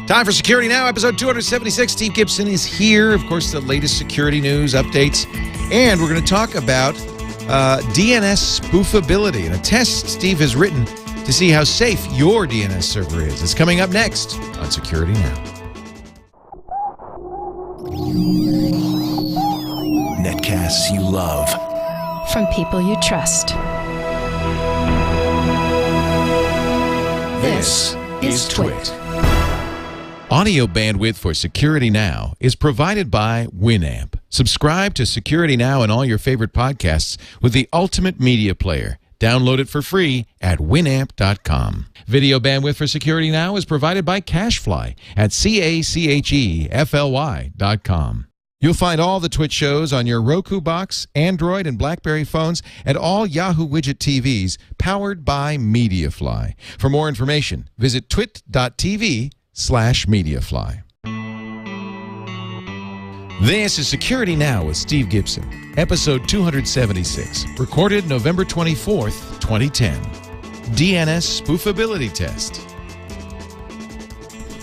Time for Security Now, episode 276. Steve Gibson is here. Of course, the latest security news, updates. And we're going to talk about DNS Spoofability and a test Steve has written to see how safe your DNS server is. It's coming up next on Security Now. Netcasts you love. From people you trust. This is Twit. Audio bandwidth for Security Now is provided by Winamp. Subscribe to Security Now and all your favorite podcasts with the ultimate media player. Download it for free at winamp.com. Video bandwidth for Security Now is provided by CacheFly at CacheFly.com. You'll find all the Twitch shows on your Roku box, Android, and BlackBerry phones, and all Yahoo Widget TVs powered by MediaFly. For more information, visit twit.tv/MediaFly. This is Security Now with Steve Gibson, episode 276, recorded November 24th, 2010. DNS Spoofability Test.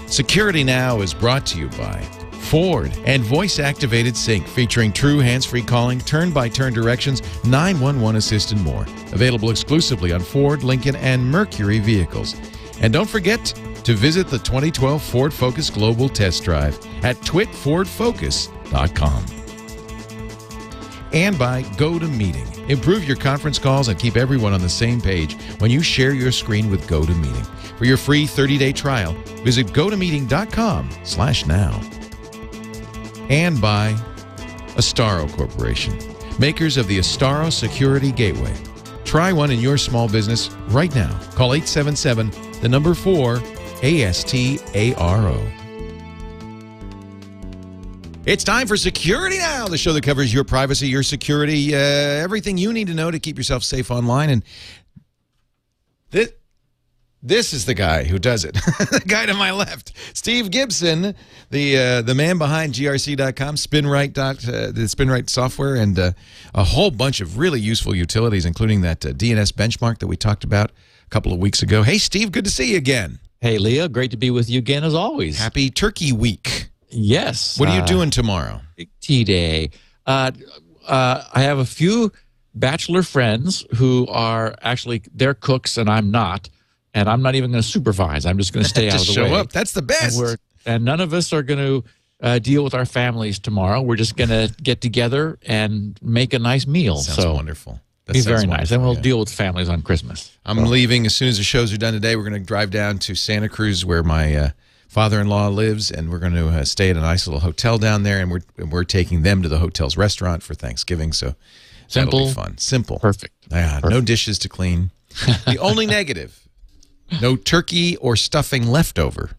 Security Now is brought to you by Ford and voice-activated sync featuring true hands-free calling, turn-by-turn directions, 911 assist, and more. Available exclusively on Ford, Lincoln, and Mercury vehicles. And don't forget to visit the 2012 Ford Focus Global Test Drive at twitfordfocus.com. And by GoToMeeting. Improve your conference calls and keep everyone on the same page when you share your screen with GoToMeeting. For your free 30-day trial, visit gotomeeting.com/now. And by Astaro Corporation, makers of the Astaro Security Gateway. Try one in your small business right now. Call 877-4-ASTARO. It's time for Security Now, the show that covers your privacy, your security, everything you need to know to keep yourself safe online. And this is the guy who does it. The guy to my left, Steve Gibson, the man behind grc.com, Spinrite, the Spinrite software, and a whole bunch of really useful utilities, including that DNS benchmark that we talked about a couple of weeks ago. Hey, Steve, good to see you again. Hey, Leah, great to be with you again as always. Happy Turkey Week. Yes. What are you doing tomorrow? Big T-Day. I have a few bachelor friends who are actually, they're cooks and I'm not. And I'm not even going to supervise. I'm just going to stay out of the way. Show up. That's the best. And none of us are going to deal with our families tomorrow. We're just going to get together and make a nice meal. Sounds wonderful. That be sounds very nice. And we'll deal with families on Christmas. I'm leaving as soon as the shows are done today. We're going to drive down to Santa Cruz where my father-in-law lives, and we're going to stay at a nice little hotel down there, and we're taking them to the hotel's restaurant for Thanksgiving. So simple, that'll be fun. Simple. Perfect. Yeah, Perfect. No dishes to clean. The only negative. No turkey or stuffing left over.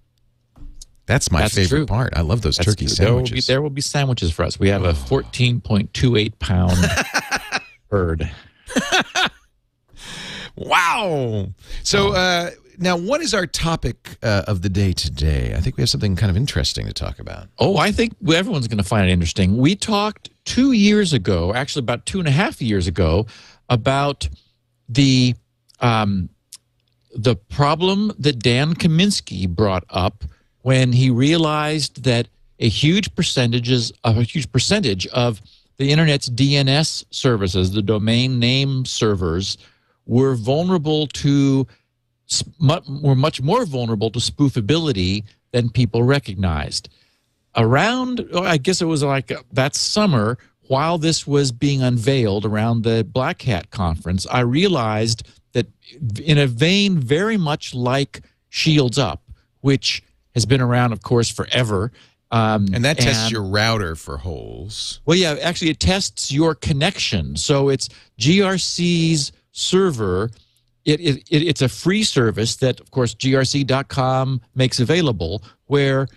That's my favorite part. I love those turkey sandwiches. There will be sandwiches for us. We have a 14.28-pound herd. Wow. So now what is our topic of the day today? I think we have something kind of interesting to talk about. Oh, I think everyone's going to find it interesting. We talked 2 years ago, actually about 2.5 years ago, about the problem that Dan Kaminsky brought up when he realized that a huge percentage of the internet's DNS services, the domain name servers, were much more vulnerable to spoofability than people recognized. Around, I guess it was like that summer, while this was being unveiled around the Black Hat conference, I realized that in a vein very much like Shields Up, which has been around, of course, forever. And that tests your router for holes. Well, yeah, actually it tests your connection. So it's GRC's server. It's a free service that, of course, grc.com makes available where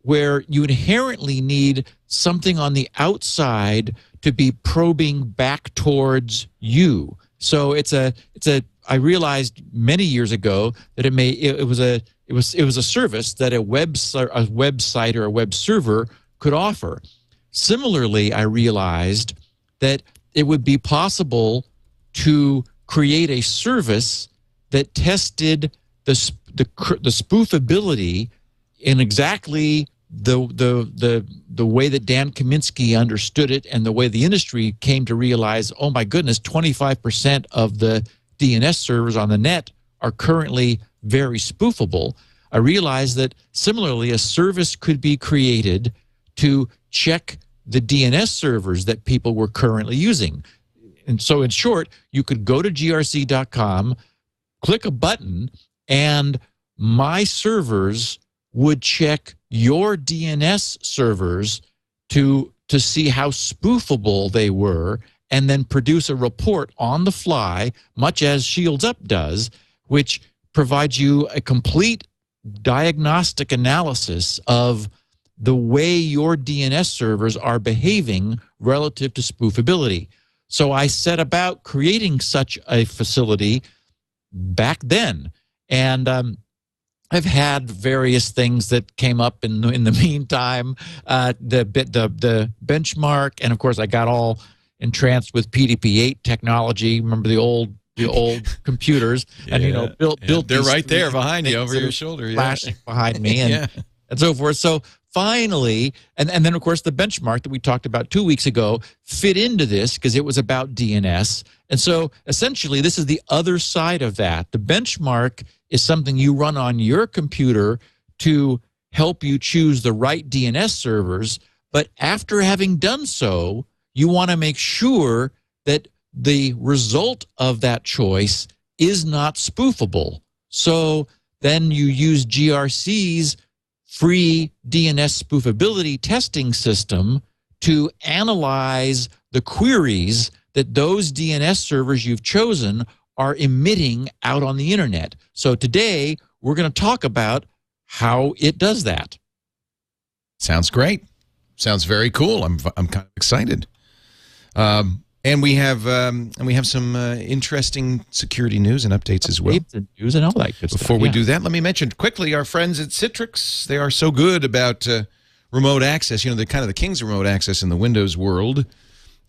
you inherently need something on the outside to be probing back towards you. So I realized many years ago that it was a service that a website or a web server could offer. Similarly, I realized that it would be possible to create a service that tested the spoofability in exactly the way that Dan Kaminsky understood it and the way the industry came to realize, oh my goodness, 25% of the DNS servers on the net are currently very spoofable. I realized that similarly, a service could be created to check the DNS servers that people were currently using. And so in short, you could go to grc.com, click a button, and my servers would check your DNS servers to see how spoofable they were, and then produce a report on the fly, much as Shields Up does, which provides you a complete diagnostic analysis of the way your DNS servers are behaving relative to spoofability. So I set about creating such a facility back then, and I've had various things that came up in the meantime. The benchmark, and of course I got all entranced with PDP-8 technology. Remember the old computers, and built. They're right there behind you, over your shoulder, flashing behind me, and and so forth. So finally, and then of course the benchmark that we talked about 2 weeks ago fit into this because it was about DNS. And so essentially this is the other side of that. The benchmark is something you run on your computer to help you choose the right DNS servers. But after having done so, you want to make sure that the result of that choice is not spoofable. So then you use GRC's free DNS spoofability testing system to analyze the queries that those DNS servers you've chosen are emitting out on the internet. So today we're going to talk about how it does that. Sounds great. Sounds very cool. I'm kind of excited. And we have some interesting security news and updates as well. News and all that good stuff. Before we do that, let me mention quickly our friends at Citrix. They are so good about remote access. You know, they're kind of the kings of remote access in the Windows world.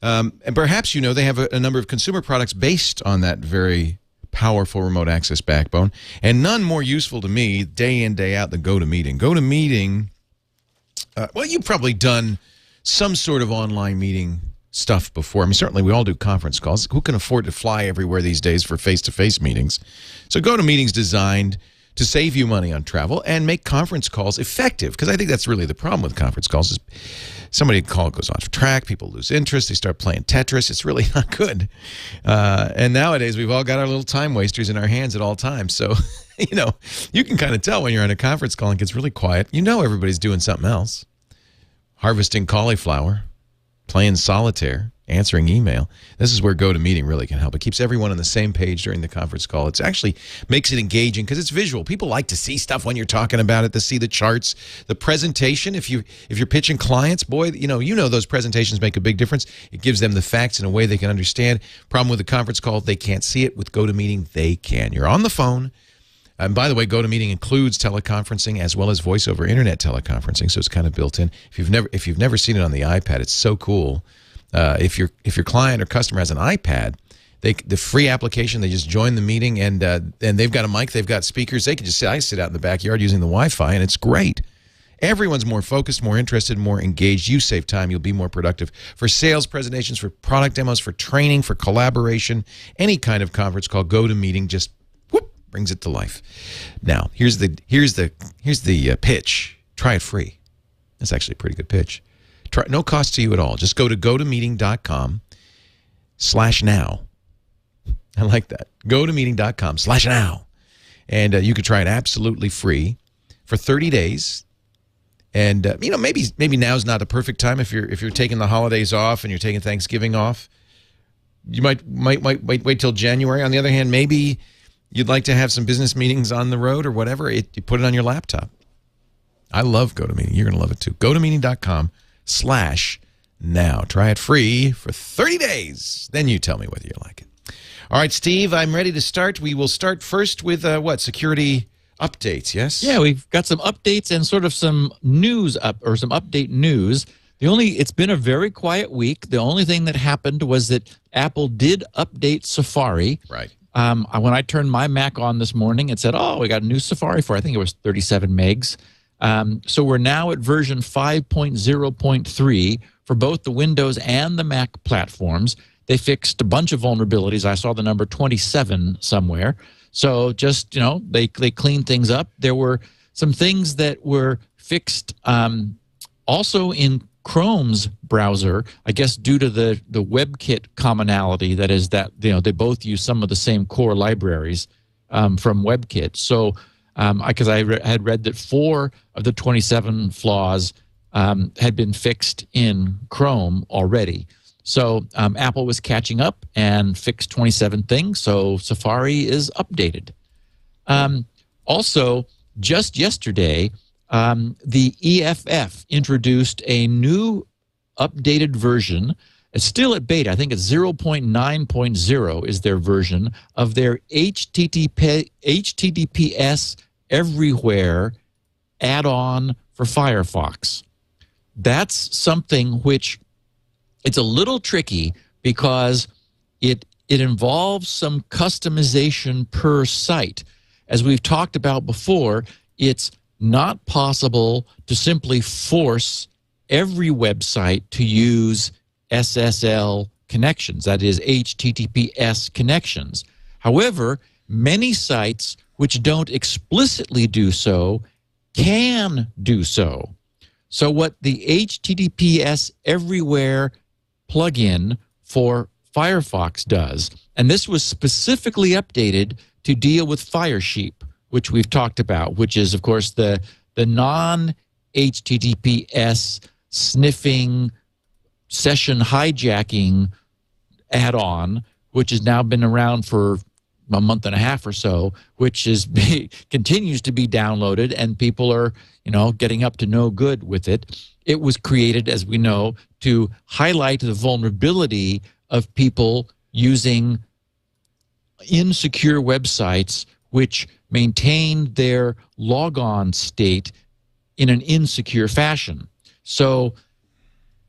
And perhaps you know they have a number of consumer products based on that very powerful remote access backbone. And none more useful to me day in, day out than GoToMeeting. GoToMeeting, well, you've probably done some sort of online meeting stuff before. I mean, certainly we all do conference calls. Who can afford to fly everywhere these days for face-to-face meetings? So GoToMeeting's designed to save you money on travel and make conference calls effective, because I think that's really the problem with conference calls is somebody call goes off track, people lose interest, they start playing Tetris. It's really not good. And nowadays we've all got our little time wasters in our hands at all times. So, you know, you can kind of tell when you're on a conference call and it gets really quiet. You know everybody's doing something else. Harvesting cauliflower, playing solitaire, answering email. This is where GoToMeeting really can help. It keeps everyone on the same page during the conference call. It actually makes it engaging because it's visual. People like to see stuff when you're talking about it, to see the charts, the presentation. If you're pitching clients, boy, you know those presentations make a big difference. It gives them the facts in a way they can understand. Problem with the conference call, they can't see it. With GoToMeeting, they can. You're on the phone. And by the way, GoToMeeting includes teleconferencing as well as voice over internet teleconferencing, so it's kind of built in. If you've never seen it on the iPad, it's so cool. If your client or customer has an iPad, the free application, they just join the meeting and they've got a mic, they've got speakers. They can just I sit out in the backyard using the Wi-Fi, and it's great. Everyone's more focused, more interested, more engaged. You save time. You'll be more productive for sales presentations, for product demos, for training, for collaboration, any kind of conference call. GoToMeeting just brings it to life. Now, here's the pitch. Try it free. That's actually a pretty good pitch. No cost to you at all. Just go to gotomeeting.com/now. I like that. gotomeeting.com/now. And you could try it absolutely free for 30 days. And you know, maybe now's not the perfect time if you're taking the holidays off and you're taking Thanksgiving off. You might wait till January. On the other hand, maybe you'd like to have some business meetings on the road or whatever. You put it on your laptop. I love GoToMeeting. You're going to love it too. gotomeeting.com/now. Try it free for 30 days. Then you tell me whether you like it. All right, Steve, I'm ready to start. We will start first with what? Security updates, yes? Yeah, we've got some updates and sort of some news some update news. It's been a very quiet week. The only thing that happened was that Apple did update Safari. Right. When I turned my Mac on this morning, it said, oh, we got a new Safari for, I think it was 37 megs. So we're now at version 5.0.3 for both the Windows and the Mac platforms. They fixed a bunch of vulnerabilities. I saw the number 27 somewhere. So just, they cleaned things up. There were some things that were fixed also in Chrome's browser, I guess due to the WebKit commonality, that is that, they both use some of the same core libraries from WebKit. So because I had read that 4 of the 27 flaws had been fixed in Chrome already. So Apple was catching up and fixed 27 things, so Safari is updated. Also, just yesterday, the EFF introduced a new updated version. It's still at beta. I think it's 0.9.0 is their version of their HTTPS Everywhere add-on for Firefox. That's something which it's a little tricky because it involves some customization per site. As we've talked about before, it's not possible to simply force every website to use SSL connections, that is HTTPS connections. However, many sites which don't explicitly do so can do so. So what the HTTPS Everywhere plugin for Firefox does, and this was specifically updated to deal with Firesheep, which we've talked about, which is, of course, the non-HTTPS sniffing, session hijacking add-on, which has now been around for a month and a half or so, which continues to be downloaded, and people are, getting up to no good with it. It was created, as we know, to highlight the vulnerability of people using insecure websites which maintain their logon state in an insecure fashion. So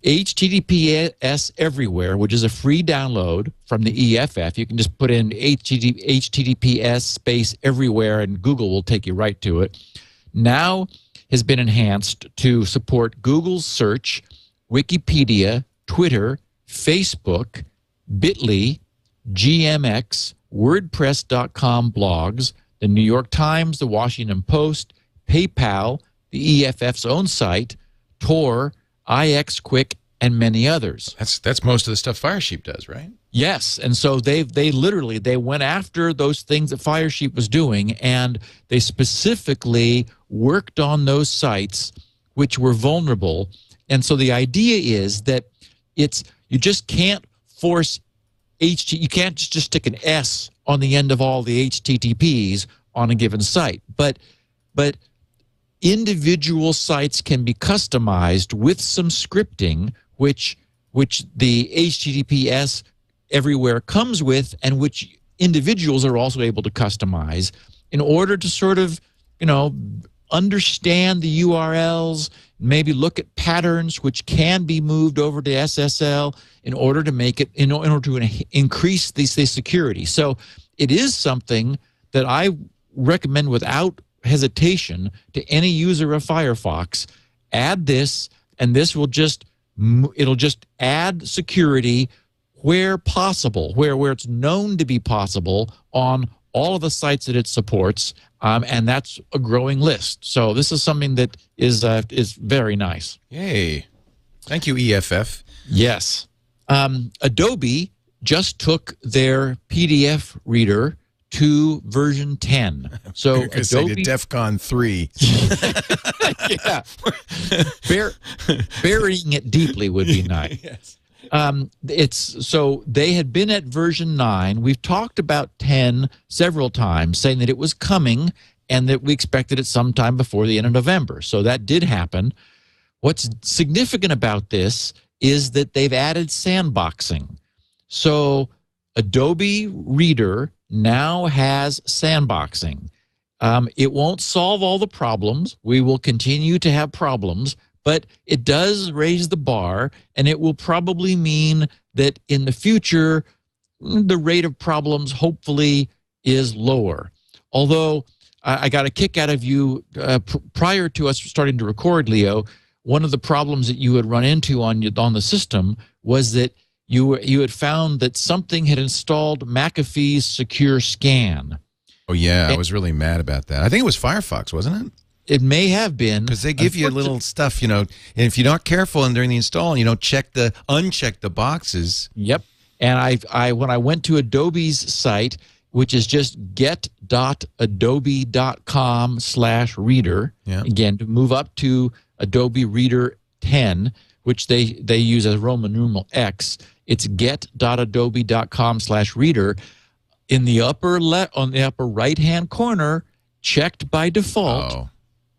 HTTPS Everywhere, which is a free download from the EFF. You can just put in HTTPS space everywhere and Google will take you right to it. Now has been enhanced to support Google's search, Wikipedia, Twitter, Facebook, Bitly, GMX, WordPress.com blogs, the New York Times, the Washington Post, PayPal, the EFF's own site, Tor, IXQuick, and many others. That's most of the stuff Firesheep does, right? Yes, and so they literally went after those things that Firesheep was doing, and they specifically worked on those sites which were vulnerable. And so the idea is that you just can't force you can't just stick an S on the end of all the HTTPs on a given site, but individual sites can be customized with some scripting, which the HTTPS Everywhere comes with, and which individuals are also able to customize in order to sort of, understand the URLs, maybe look at patterns which can be moved over to SSL in order to make it, in order to increase the security. So it is something that I recommend without hesitation to any user of Firefox. Add this, and this will it'll just add security where possible, where it's known to be possible on all of the sites that it supports, and that's a growing list. So this is something that is very nice. Yay. Thank you, EFF. Yes. Adobe just took their PDF reader to version 10. So Adobe did DEFCON 3. Yeah. Burying it deeply would be nice. Yes. So they had been at version 9. We've talked about 10 several times, saying that it was coming and that we expected it sometime before the end of November. So that did happen. What's significant about this is that they've added sandboxing. So Adobe Reader now has sandboxing. It won't solve all the problems. We will continue to have problems, but it does raise the bar, and it will probably mean that in the future, the rate of problems hopefully is lower. Although I got a kick out of you prior to us starting to record, Leo. One of the problems that you had run into on the system was that you had found that something had installed McAfee's Secure Scan. Oh, yeah, I was really mad about that. I think it was Firefox, wasn't it? It may have been. Because they give you little stuff, and if you're not careful and during the install, and you don't uncheck the boxes. Yep. And I when I went to Adobe's site, which is just get.adobe.com/reader, again, to move up to Adobe Reader 10, which they use as Roman numeral X. It's get.adobe.com/reader. In the upper on the upper right-hand corner, checked by default,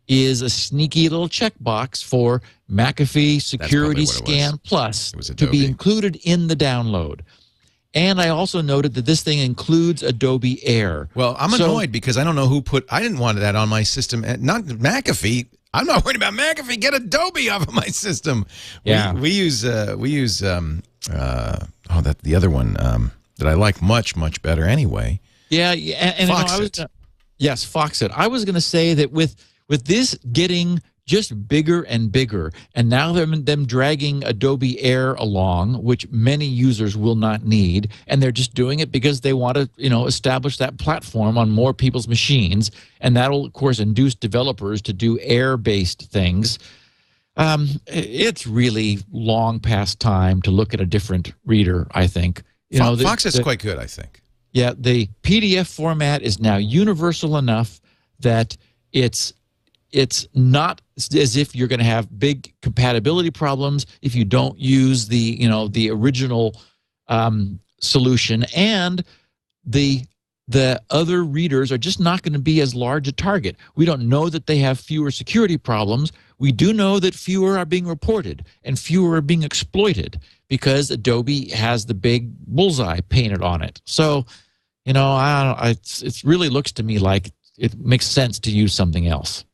is a sneaky little checkbox for McAfee Security Scan Plus to be included in the download. And I also noted that this thing includes Adobe Air. Well, I'm annoyed because I don't know who I didn't want that on my system. Not McAfee. I'm not worried about McAfee. Get Adobe off of my system. Yeah. We use the other one that I like much better anyway. Yeah, and yes, Foxit. I was going to say that with this getting just bigger and bigger, and now them dragging Adobe Air along, which many users will not need, and they're just doing it because they want to, establish that platform on more people's machines, and that'll, of course, induce developers to do Air-based things. It's really long past time to look at a different reader, I think. Foxit's quite good, I think. Yeah, the PDF format is now universal enough that it's not as if you're going to have big compatibility problems if you don't use the original solution, and the other readers are just not going to be as large a target. We don't know that they have fewer security problems. We do know that fewer are being reported and fewer are being exploited because Adobe has the big bullseye painted on it. So, it really looks to me like it makes sense to use something else.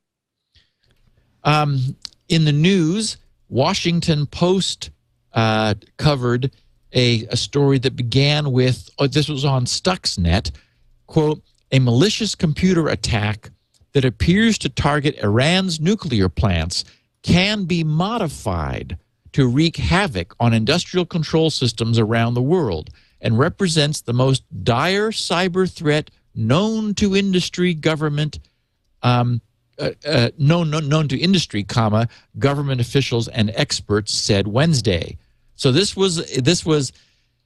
In the news, Washington Post covered a story that began with, this was on Stuxnet, quote, a malicious computer attack that appears to target Iran's nuclear plants can be modified to wreak havoc on industrial control systems around the world and represents the most dire cyber threat known to industry, government, known to industry, government officials and experts said Wednesday. So this was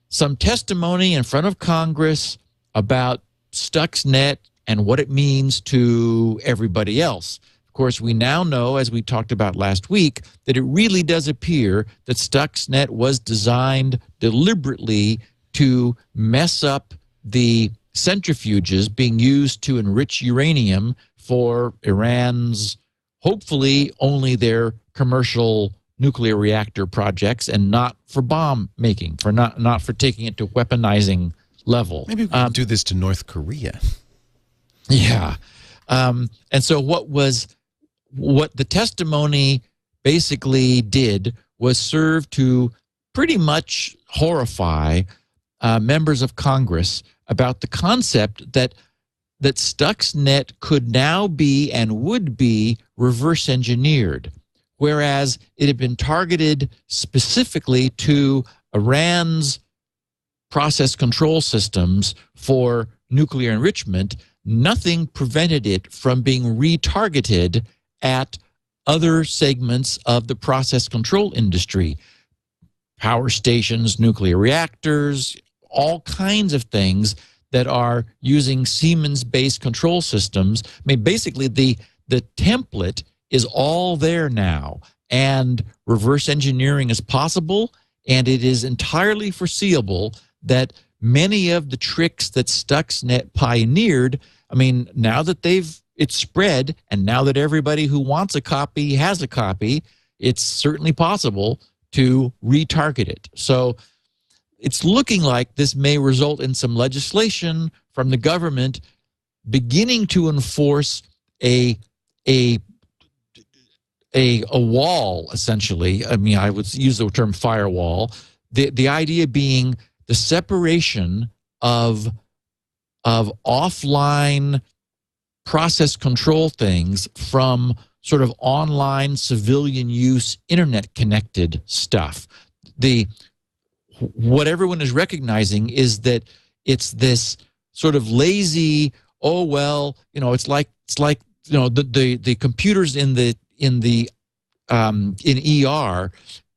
some testimony in front of Congress about Stuxnet and what it means to everybody else. Of course, we now know, as we talked about last week, that it really does appear that Stuxnet was designed deliberately to mess up the centrifuges being used to enrich uranium for Iran's, hopefully, only their commercial nuclear reactor projects, and not for bomb making, for not for taking it to weaponizing level. Maybe we can do this to North Korea. Yeah. And so what the testimony basically did was serve to pretty much horrify members of Congress about the concept that Stuxnet could now be and would be reverse engineered, whereas it had been targeted specifically to Iran's process control systems for nuclear enrichment. Nothing prevented it from being retargeted at other segments of the process control industry, power stations, nuclear reactors, all kinds of things that are using Siemens-based control systems. I mean, basically, the template is all there now, and reverse engineering is possible, and it is entirely foreseeable that many of the tricks that Stuxnet pioneered, I mean, now that it's spread, and now that everybody who wants a copy has a copy, it's certainly possible to retarget it. So it's looking like this may result in some legislation from the government beginning to enforce a wall, essentially. I mean, I would use the term firewall. The idea being the separation of offline process control things from sort of online civilian use internet connected stuff. What everyone is recognizing is that it's this sort of lazy, oh well, it's like the computers in ER,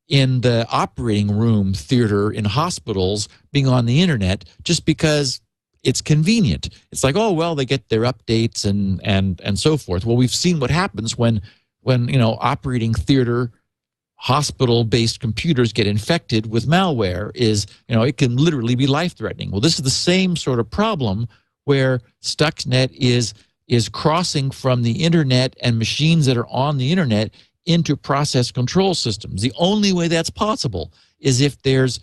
in the operating room theater in hospitals being on the internet just because it's convenient. It's like, oh well, they get their updates and so forth. Well, we've seen what happens when operating theater hospital-based computers get infected with malware. It can literally be life-threatening. Well, this is the same sort of problem where Stuxnet is crossing from the internet and machines that are on the internet into process control systems. The only way that's possible is if there's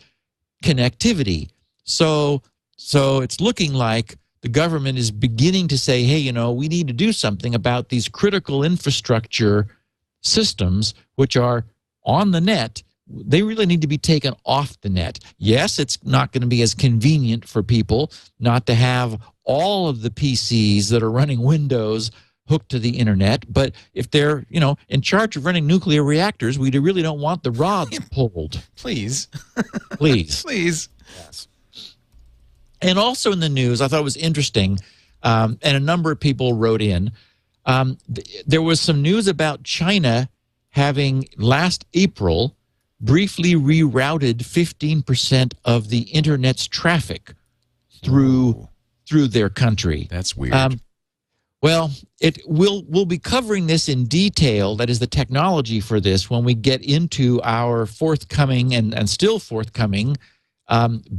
connectivity. So it's looking like the government is beginning to say, hey, we need to do something about these critical infrastructure systems which are on the net. They really need to be taken off the net. Yes, it's not going to be as convenient for people not to have all of the PCs that are running Windows hooked to the internet, but if they're, in charge of running nuclear reactors, we really don't want the rods pulled. Please. Please. Please. Yes. And also in the news, I thought it was interesting, and a number of people wrote in, there was some news about China having, last April, briefly rerouted 15% of the internet's traffic through their country. That's weird. Well, we'll be covering this in detail, that is the technology for this, when we get into our forthcoming and still forthcoming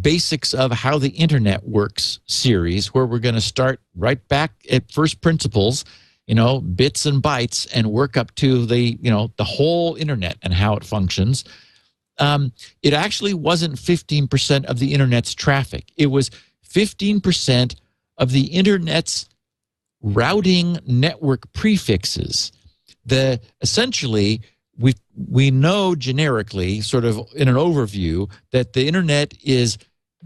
Basics of How the Internet Works series, where we're going to start right back at first principles, bits and bytes, and work up to the whole internet and how it functions. It actually wasn't 15% of the internet's traffic. It was 15% of the internet's routing network prefixes. Essentially, we know generically, sort of in an overview, that the internet is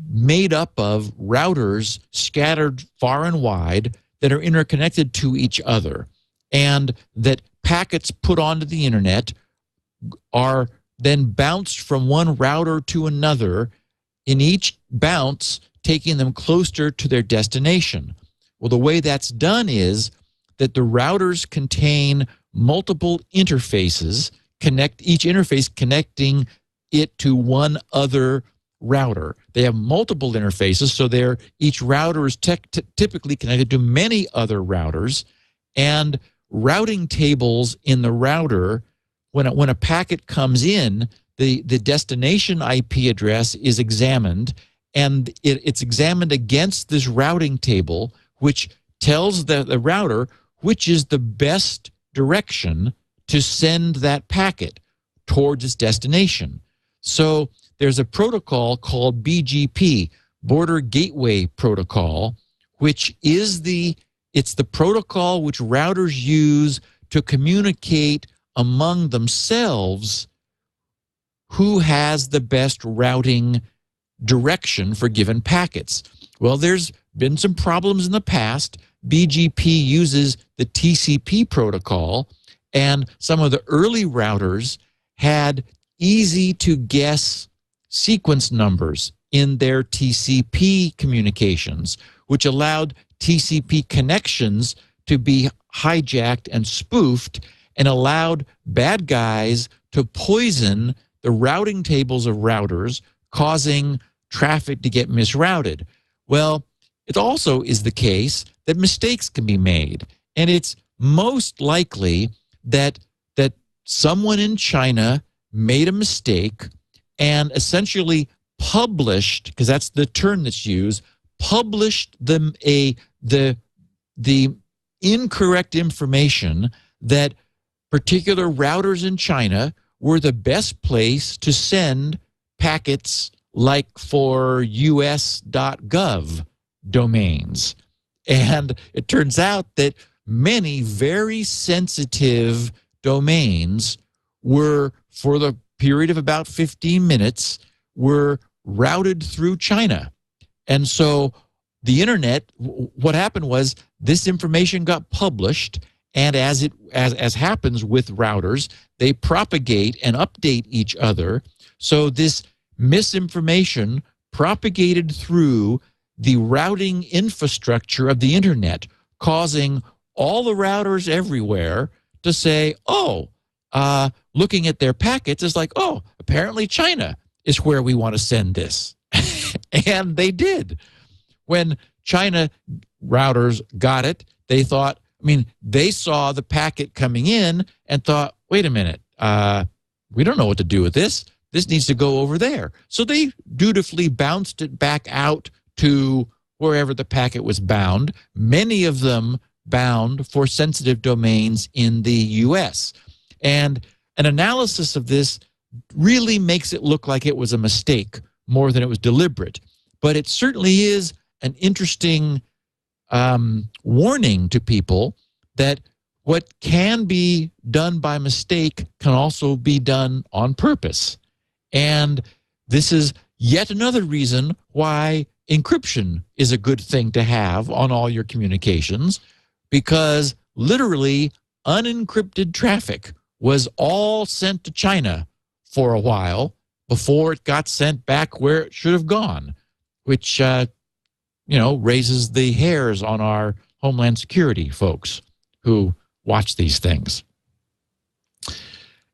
made up of routers scattered far and wide that are interconnected to each other, and that packets put onto the internet are then bounced from one router to another, in each bounce taking them closer to their destination. Well, the way that's done is that the routers contain multiple interfaces, each interface connecting it to one other router. They have multiple interfaces, so each router is typically connected to many other routers, and routing tables in the router, when a packet comes in, the destination IP address is examined, and it's examined against this routing table, which tells the router which is the best direction to send that packet towards its destination. So there's a protocol called BGP, Border Gateway Protocol, which is it's the protocol which routers use to communicate among themselves who has the best routing direction for given packets. Well, there's been some problems in the past. BGP uses the TCP protocol, and some of the early routers had easy-to-guess sequence numbers in their TCP communications, which allowed TCP connections to be hijacked and spoofed, and allowed bad guys to poison the routing tables of routers, causing traffic to get misrouted. Well, it also is the case that mistakes can be made, and it's most likely that someone in China made a mistake and essentially published, because that's the term that's used, published the incorrect information that particular routers in China were the best place to send packets, like for us.gov domains. And it turns out that many very sensitive domains were, for the period of about 15 minutes, were routed through China. And so the internet, what happened was this information got published, and as happens with routers, they propagate and update each other. So this misinformation propagated through the routing infrastructure of the internet, causing all the routers everywhere to say, looking at their packets is like, apparently China is where we want to send this. And they did. When China routers got it, they thought, they saw the packet coming in and thought, wait a minute, we don't know what to do with this. This needs to go over there. So they dutifully bounced it back out to wherever the packet was bound, many of them bound for sensitive domains in the U.S. And an analysis of this really makes it look like it was a mistake more than it was deliberate. But it certainly is an interesting warning to people that what can be done by mistake can also be done on purpose. And this is yet another reason why encryption is a good thing to have on all your communications, because literally unencrypted traffic was all sent to China for a while before it got sent back where it should have gone, which raises the hairs on our Homeland Security folks who watch these things.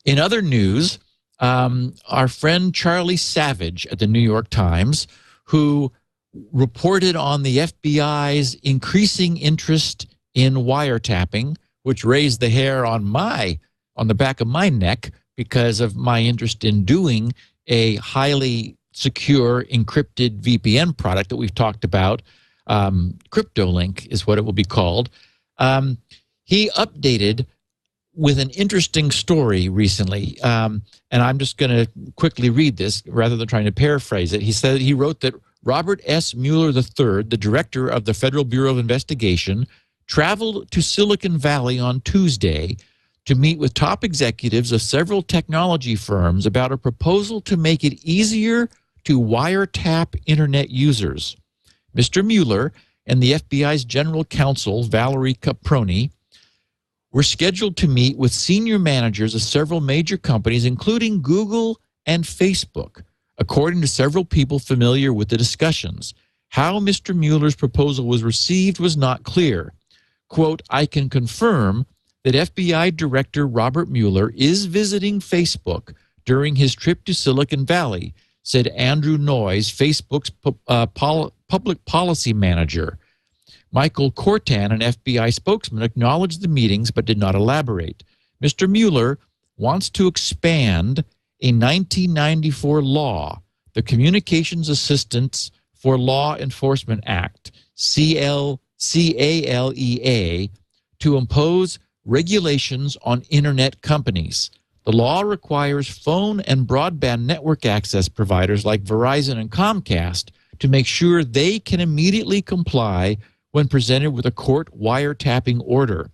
In other news, our friend Charlie Savage at the New York Times, who reported on the FBI's increasing interest in wiretapping, which raised the hair on the back of my neck because of my interest in doing a highly secure encrypted VPN product that we've talked about. CryptoLink is what it will be called. He updated with an interesting story recently, and I'm just going to quickly read this rather than trying to paraphrase it. He said he wrote that Robert S. Mueller III, the director of the Federal Bureau of Investigation, traveled to Silicon Valley on Tuesday to meet with top executives of several technology firms about a proposal to make it easier to wiretap internet users. Mr. Mueller and the FBI's general counsel, Valerie Caproni, were scheduled to meet with senior managers of several major companies, including Google and Facebook, according to several people familiar with the discussions. How Mr. Mueller's proposal was received was not clear. Quote, I can confirm that FBI Director Robert Mueller is visiting Facebook during his trip to Silicon Valley, said Andrew Noyes, Facebook's public policy manager. Michael Cortan, an FBI spokesman, acknowledged the meetings but did not elaborate. Mr. Mueller wants to expand a 1994 law, the Communications Assistance for Law Enforcement Act, CALEA, to impose regulations on internet companies. The law requires phone and broadband network access providers like Verizon and Comcast to make sure they can immediately comply when presented with a court wiretapping order.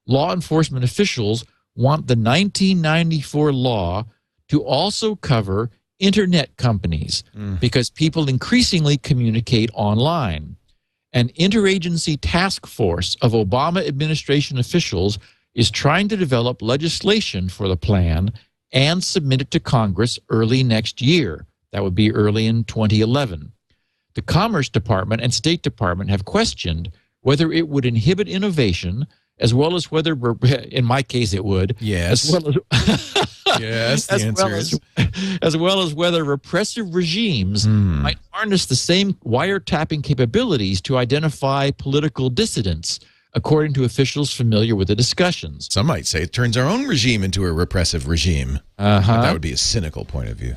Law enforcement officials want the 1994 law to also cover internet companies because people increasingly communicate online. An interagency task force of Obama administration officials is trying to develop legislation for the plan and submit it to Congress early next year. That would be early in 2011. The Commerce Department and State Department have questioned whether it would inhibit innovation, as well as whether, in my case, it would. Yes. As well as, yes, the answer is. As well as whether repressive regimes might harness the same wiretapping capabilities to identify political dissidents, according to officials familiar with the discussions. Some might say it turns our own regime into a repressive regime. But that would be a cynical point of view.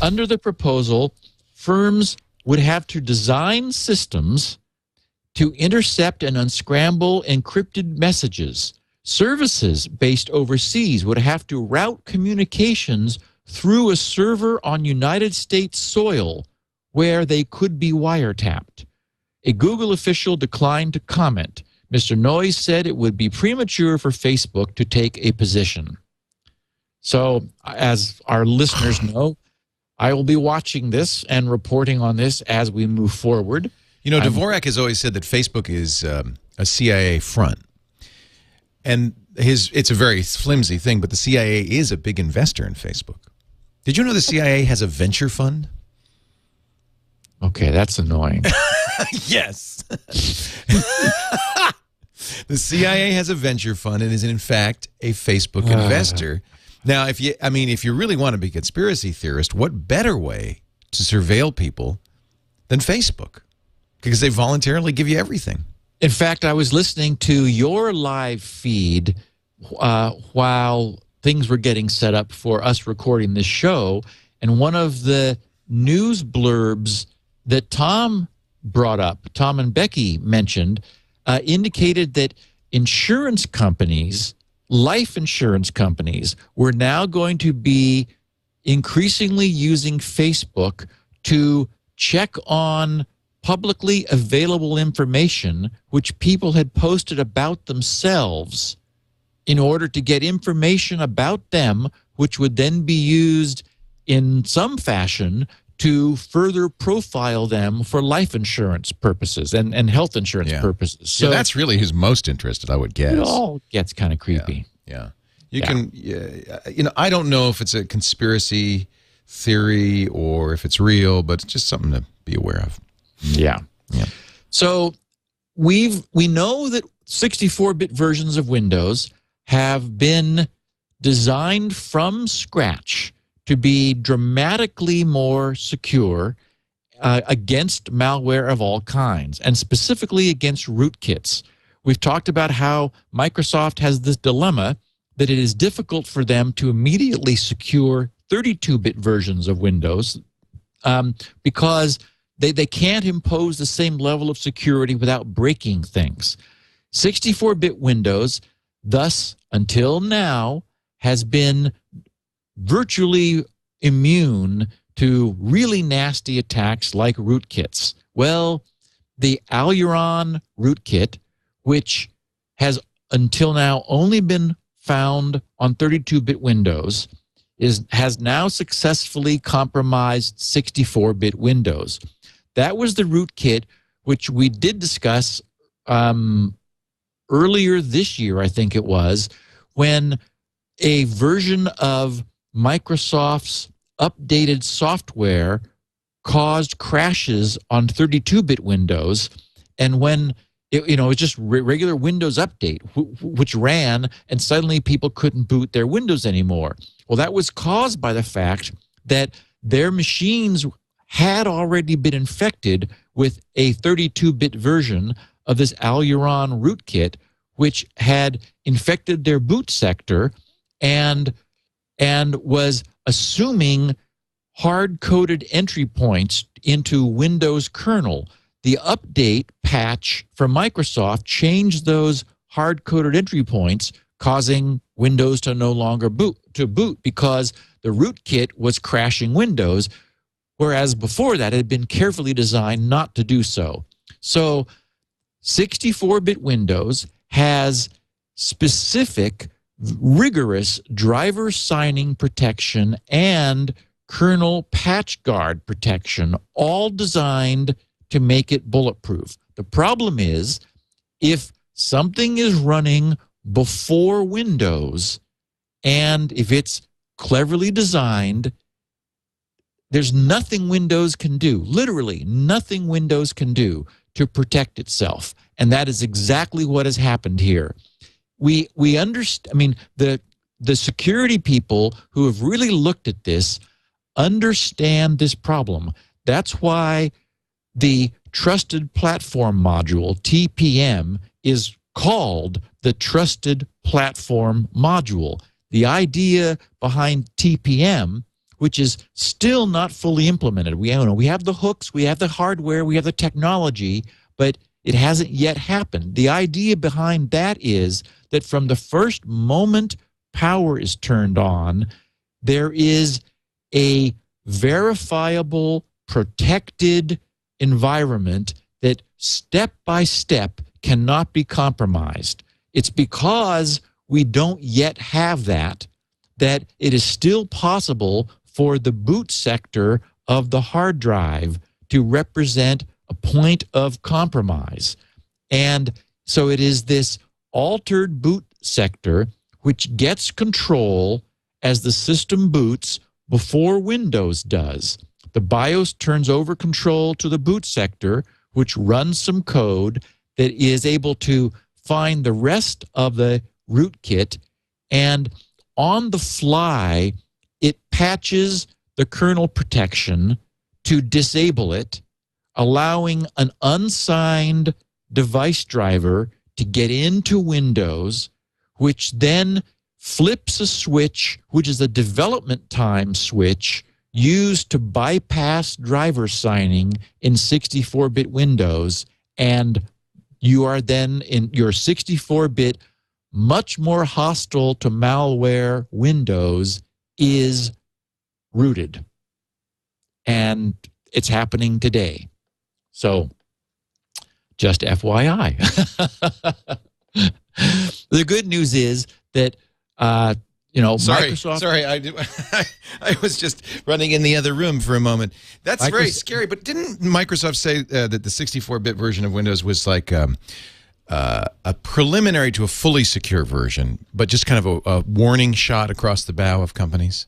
Under the proposal, firms would have to design systems to intercept and unscramble encrypted messages. Services based overseas would have to route communications through a server on United States soil where they could be wiretapped. A Google official declined to comment. Mr. Noyes said it would be premature for Facebook to take a position. So, as our listeners know, I will be watching this and reporting on this as we move forward. You know, Dvorak has always said that Facebook is a CIA front. And it's a very flimsy thing, but the CIA is a big investor in Facebook. Did you know the CIA has a venture fund? Okay, that's annoying. Yes. The CIA has a venture fund and is, in fact, a Facebook investor. Now, if you really want to be a conspiracy theorist, what better way to surveil people than Facebook? Because they voluntarily give you everything. In fact, I was listening to your live feed while things were getting set up for us recording this show, and one of the news blurbs that Tom brought up, Tom and Becky mentioned, indicated that insurance companies, life insurance companies, were now going to be increasingly using Facebook to check on publicly available information which people had posted about themselves in order to get information about them, which would then be used in some fashion to further profile them for life insurance purposes and health insurance purposes. So that's really who's most interested, I would guess. It all gets kind of creepy. Yeah. You can, you know, I don't know if it's a conspiracy theory or if it's real, but it's just something to be aware of. Yeah. So we know that 64-bit versions of Windows have been designed from scratch to be dramatically more secure against malware of all kinds, and specifically against rootkits. We've talked about how Microsoft has this dilemma that it is difficult for them to immediately secure 32-bit versions of Windows because they can't impose the same level of security without breaking things. 64-bit Windows, thus, until now, has been virtually immune to really nasty attacks like rootkits. Well, the Aluron rootkit, which has until now only been found on 32-bit Windows, has now successfully compromised 64-bit Windows. That was the rootkit which we did discuss earlier this year, I think it was, when a version of Microsoft's updated software caused crashes on 32-bit Windows, and when it was just regular Windows Update, which ran, and suddenly people couldn't boot their Windows anymore. Well, that was caused by the fact that their machines had already been infected with a 32-bit version of this Aluron rootkit, which had infected their boot sector and was assuming hard-coded entry points into Windows kernel. The update patch from Microsoft changed those hard-coded entry points, causing Windows to no longer boot because the rootkit was crashing Windows, whereas before that it had been carefully designed not to do so. So 64-bit Windows has specific, rigorous driver signing protection and kernel patch guard protection, all designed to make it bulletproof. The problem is, if something is running before Windows, and if it's cleverly designed, there's nothing Windows can do, literally nothing Windows can do to protect itself. And that is exactly what has happened here. We understand, I mean, the security people who have really looked at this understand this problem. That's why the Trusted Platform Module, TPM, is called the Trusted Platform Module. The idea behind TPM, which is still not fully implemented. We have the hooks, we have the hardware, we have the technology, but it hasn't yet happened. The idea behind that is that from the first moment power is turned on, there is a verifiable, protected environment that step by step cannot be compromised. It's because we don't yet have that it is still possible for the boot sector of the hard drive to represent a point of compromise. And so it is this altered boot sector which gets control as the system boots before Windows does. The BIOS turns over control to the boot sector, which runs some code that is able to find the rest of the rootkit, and on the fly, it patches the kernel protection to disable it, allowing an unsigned device driver to get into Windows, which then flips a switch, which is a development time switch used to bypass driver signing in 64-bit Windows, and you are then in your 64-bit, much more hostile to malware Windows is rooted. And it's happening today. So just FYI. The good news is that, Microsoft... Sorry, I was just running in the other room for a moment. That's very scary, but didn't Microsoft say that the 64-bit version of Windows was like a preliminary to a fully secure version, but just kind of a warning shot across the bow of companies?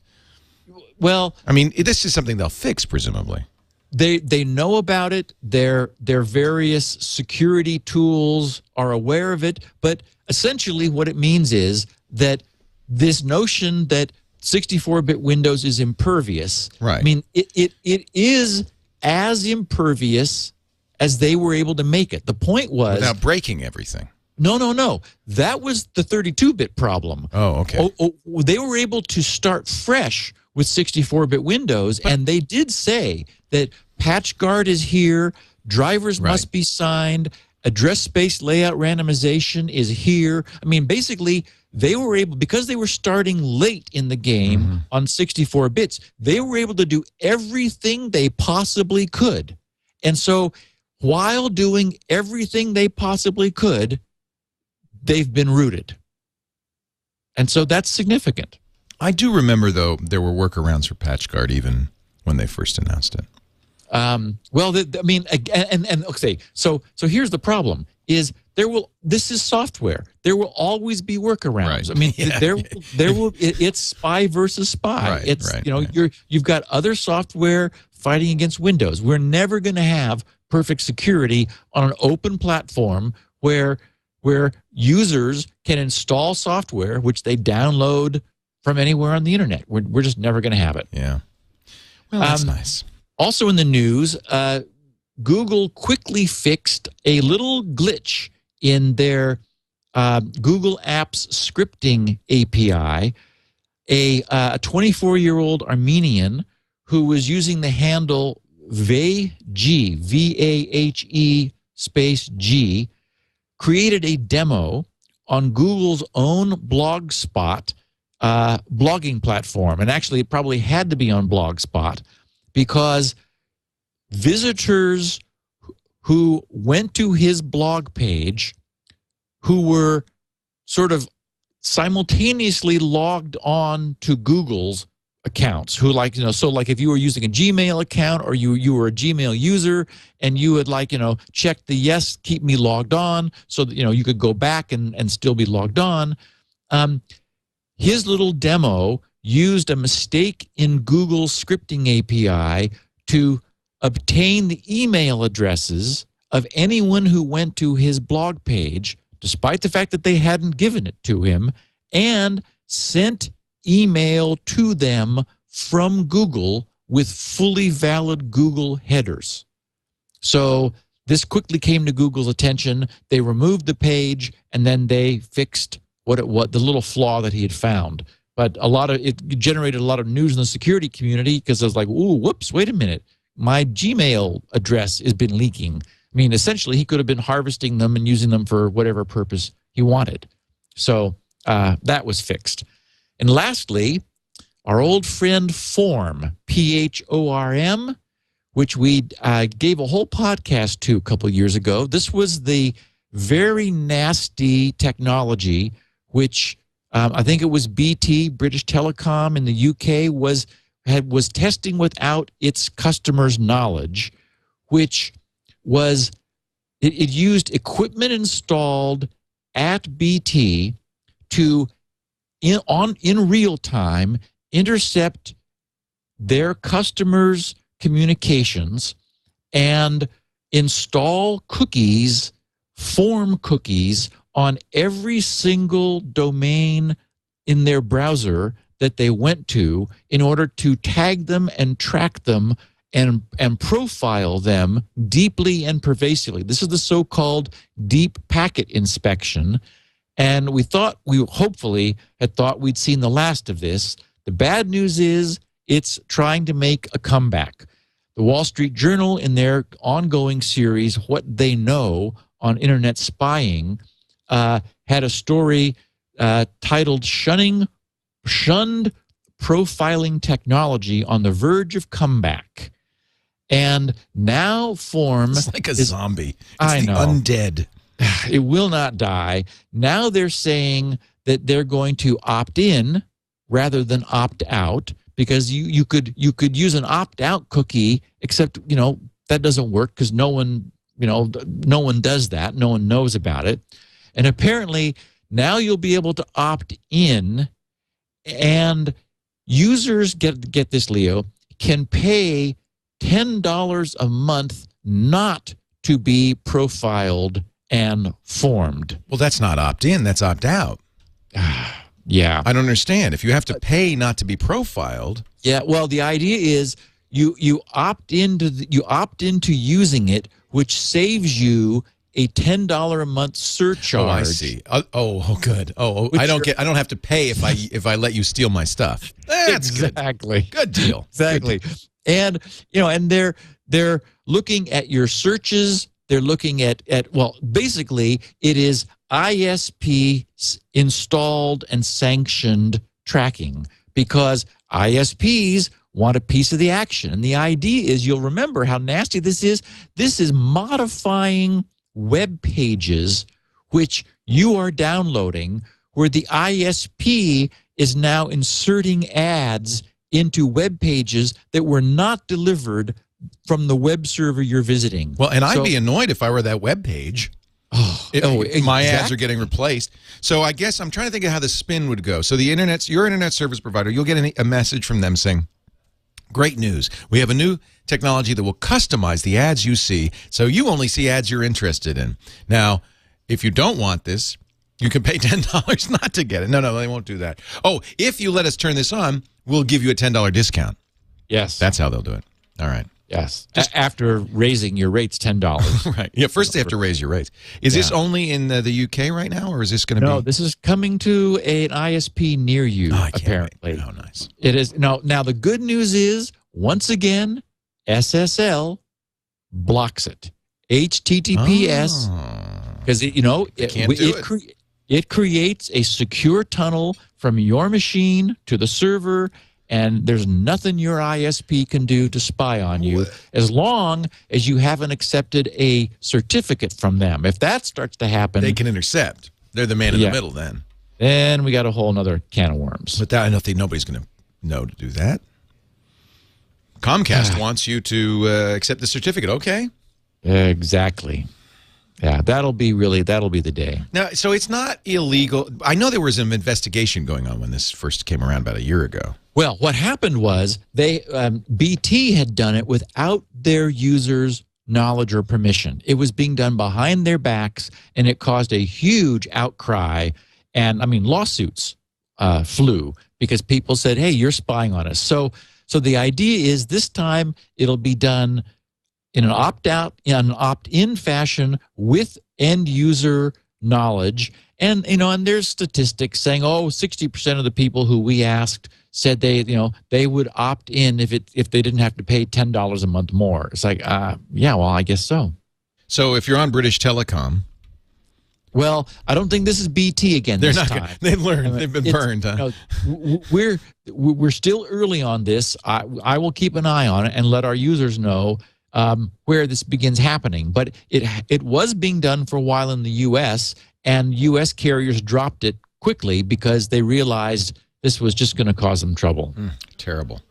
Well, I mean, this is something they'll fix, presumably. They know about it. Their various security tools are aware of it. But essentially what it means is that this notion that 64-bit Windows is impervious, right. I mean, it is as impervious as they were able to make it. The point was... Without breaking everything. No. That was the 32-bit problem. Oh, okay. They were able to start fresh with 64-bit Windows, and they did say that PatchGuard is here, drivers must be signed, address space layout randomization is here. I mean, basically, they were able, because they were starting late in the game on 64 bits, they were able to do everything they possibly could. And so while doing everything they possibly could, they've been rooted. And so that's significant. I do remember, though, there were workarounds for PatchGuard even when they first announced it. Well, I mean, and okay, so here's the problem: is this is software. There will always be workarounds. Right. I mean, there will. It's spy versus spy. Right, It's right. You've got other software fighting against Windows. We're never going to have perfect security on an open platform where users can install software which they download from anywhere on the internet. We're just never going to have it. Yeah. Well, that's nice. Also in the news, Google quickly fixed a little glitch in their Google Apps scripting API. A 24-year-old Armenian who was using the handle Vahe, V-A-H-E space G, created a demo on Google's own Blogspot blogging platform. And actually, it probably had to be on Blogspot, because visitors who went to his blog page, who were sort of simultaneously logged on to Google's accounts, who so if you were using a Gmail account, or you were a Gmail user and you would check the yes, keep me logged on, so that you could go back and still be logged on. His little demo used a mistake in Google's scripting API to obtain the email addresses of anyone who went to his blog page, despite the fact that they hadn't given it to him, and sent email to them from Google with fully valid Google headers. So this quickly came to Google's attention. They removed the page, and then they fixed the little flaw that he had found. But it generated a lot of news in the security community, because I was like, ooh, whoops, wait a minute. My Gmail address has been leaking. I mean, essentially, he could have been harvesting them and using them for whatever purpose he wanted. So that was fixed. And lastly, our old friend Phorm, P-H-O-R-M, which we gave a whole podcast to a couple of years ago. This was the very nasty technology which I think it was BT, British Telecom in the UK, was testing without its customers' knowledge, which was it used equipment installed at BT to, in real time, intercept their customers' communications and install cookies, form cookies, on every single domain in their browser that they went to in order to tag them and track them and profile them deeply and pervasively. This is the so-called deep packet inspection. And we hopefully had thought we'd seen the last of this. The bad news is it's trying to make a comeback. The Wall Street Journal, in their ongoing series, What They Know on Internet Spying, had a story titled Shunned Profiling Technology on the Verge of Comeback. And now Form... It's like a zombie. It's I know. Undead. It will not die. Now they're saying that they're going to opt in rather than opt out, because you could use an opt out cookie, except that doesn't work because no one does that. No one knows about it. And apparently now you'll be able to opt in, and users get this, Leo, can pay $10 a month not to be profiled and formed. Well, that's not opt-in, that's opt-out. Yeah. I don't understand. If you have to pay not to be profiled. Yeah, well, the idea is you opt into using it, which saves you a $10 a month surcharge. Oh, I see. Good. I don't have to pay if I let you steal my stuff. That's exactly good deal. Exactly. And and they're looking at your searches. They're looking at basically it is ISP installed and sanctioned tracking, because ISPs want a piece of the action. And the idea is, you'll remember how nasty this is. This is modifying web pages which you are downloading, where the ISP is now inserting ads into web pages that were not delivered from the web server you're visiting. Well, and I'd be annoyed if I were that web page. Exactly. My ads are getting replaced. So I guess I'm trying to think of how the spin would go. So your internet service provider, you'll get a message from them saying, great news. We have a new technology that will customize the ads you see, so you only see ads you're interested in. Now, if you don't want this, you can pay $10 not to get it. No, they won't do that. Oh, if you let us turn this on, we'll give you a $10 discount. Yes. That's how they'll do it. All right. Yes. After raising your rates $10. Right. Yeah, first they have to raise your rates. Is this only in the UK right now, or is this going to be? No, this is coming to an ISP near you, apparently. Wait. Oh, nice. It is. Now, the good news is, once again, SSL blocks it. HTTPS, because it creates a secure tunnel from your machine to the server, and there's nothing your ISP can do to spy on you, as long as you haven't accepted a certificate from them. If that starts to happen, they can intercept. They're the man in the middle then. Then we got a whole other can of worms. But I don't think nobody's going to know to do that. Comcast wants you to accept the certificate. Okay. Exactly. Yeah, that'll be the day. Now, so it's not illegal. I know there was an investigation going on when this first came around about a year ago. Well, what happened was BT had done it without their users' knowledge or permission. It was being done behind their backs, and it caused a huge outcry. And, lawsuits flew because people said, hey, you're spying on us. So the idea is, this time it'll be done in an opt-in fashion with end-user knowledge. And, and there's statistics saying, 60% of the people who we asked said they would opt in if they didn't have to pay $10 a month more. It's like, I guess so. So if you're on British Telecom. Well, I don't think this is BT again this time. They've learned. They've been burned. Huh? We're still early on this. I will keep an eye on it and let our users know where this begins happening. But it was being done for a while in the U.S., and U.S. carriers dropped it quickly because they realized this was just going to cause them trouble. Terrible.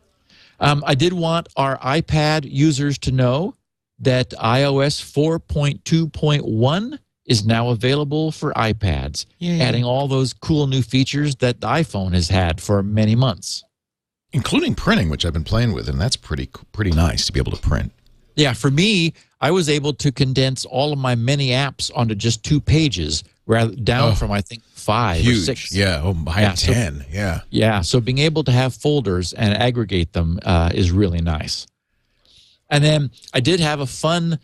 I did want our iPad users to know that iOS 4.2.1 is now available for iPads, adding all those cool new features that the iPhone has had for many months. Including printing, which I've been playing with, and that's pretty nice to be able to print. Yeah, for me, I was able to condense all of my many apps onto just 2 pages, down from, I think, 5 or 6. Yeah, I had 10, Yeah, so being able to have folders and aggregate them is really nice. And then I did have a fun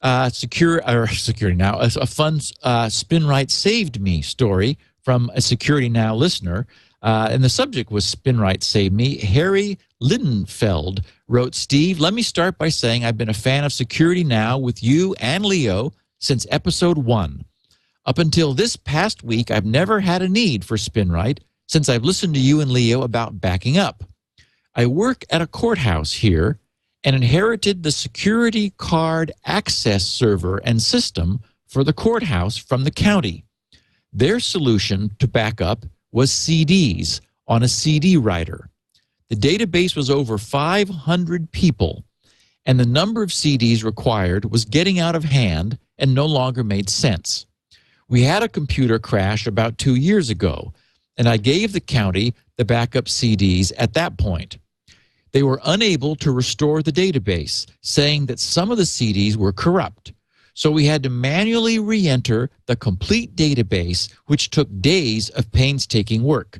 a fun Spinrite saved me story from a Security Now listener. And the subject was Spinrite Saved Me. Harry Lidenfeld wrote, Steve, let me start by saying I've been a fan of Security Now with you and Leo since episode 1. Up until this past week, I've never had a need for Spinrite since I've listened to you and Leo about backing up. I work at a courthouse here and inherited the security card access server and system for the courthouse from the county. Their solution to backup was CDs on a CD writer. The database was over 500 people, and the number of CDs required was getting out of hand and no longer made sense. We had a computer crash about 2 years ago, and I gave the county the backup CDs at that point. They were unable to restore the database, saying that some of the CDs were corrupt. So we had to manually re-enter the complete database, which took days of painstaking work.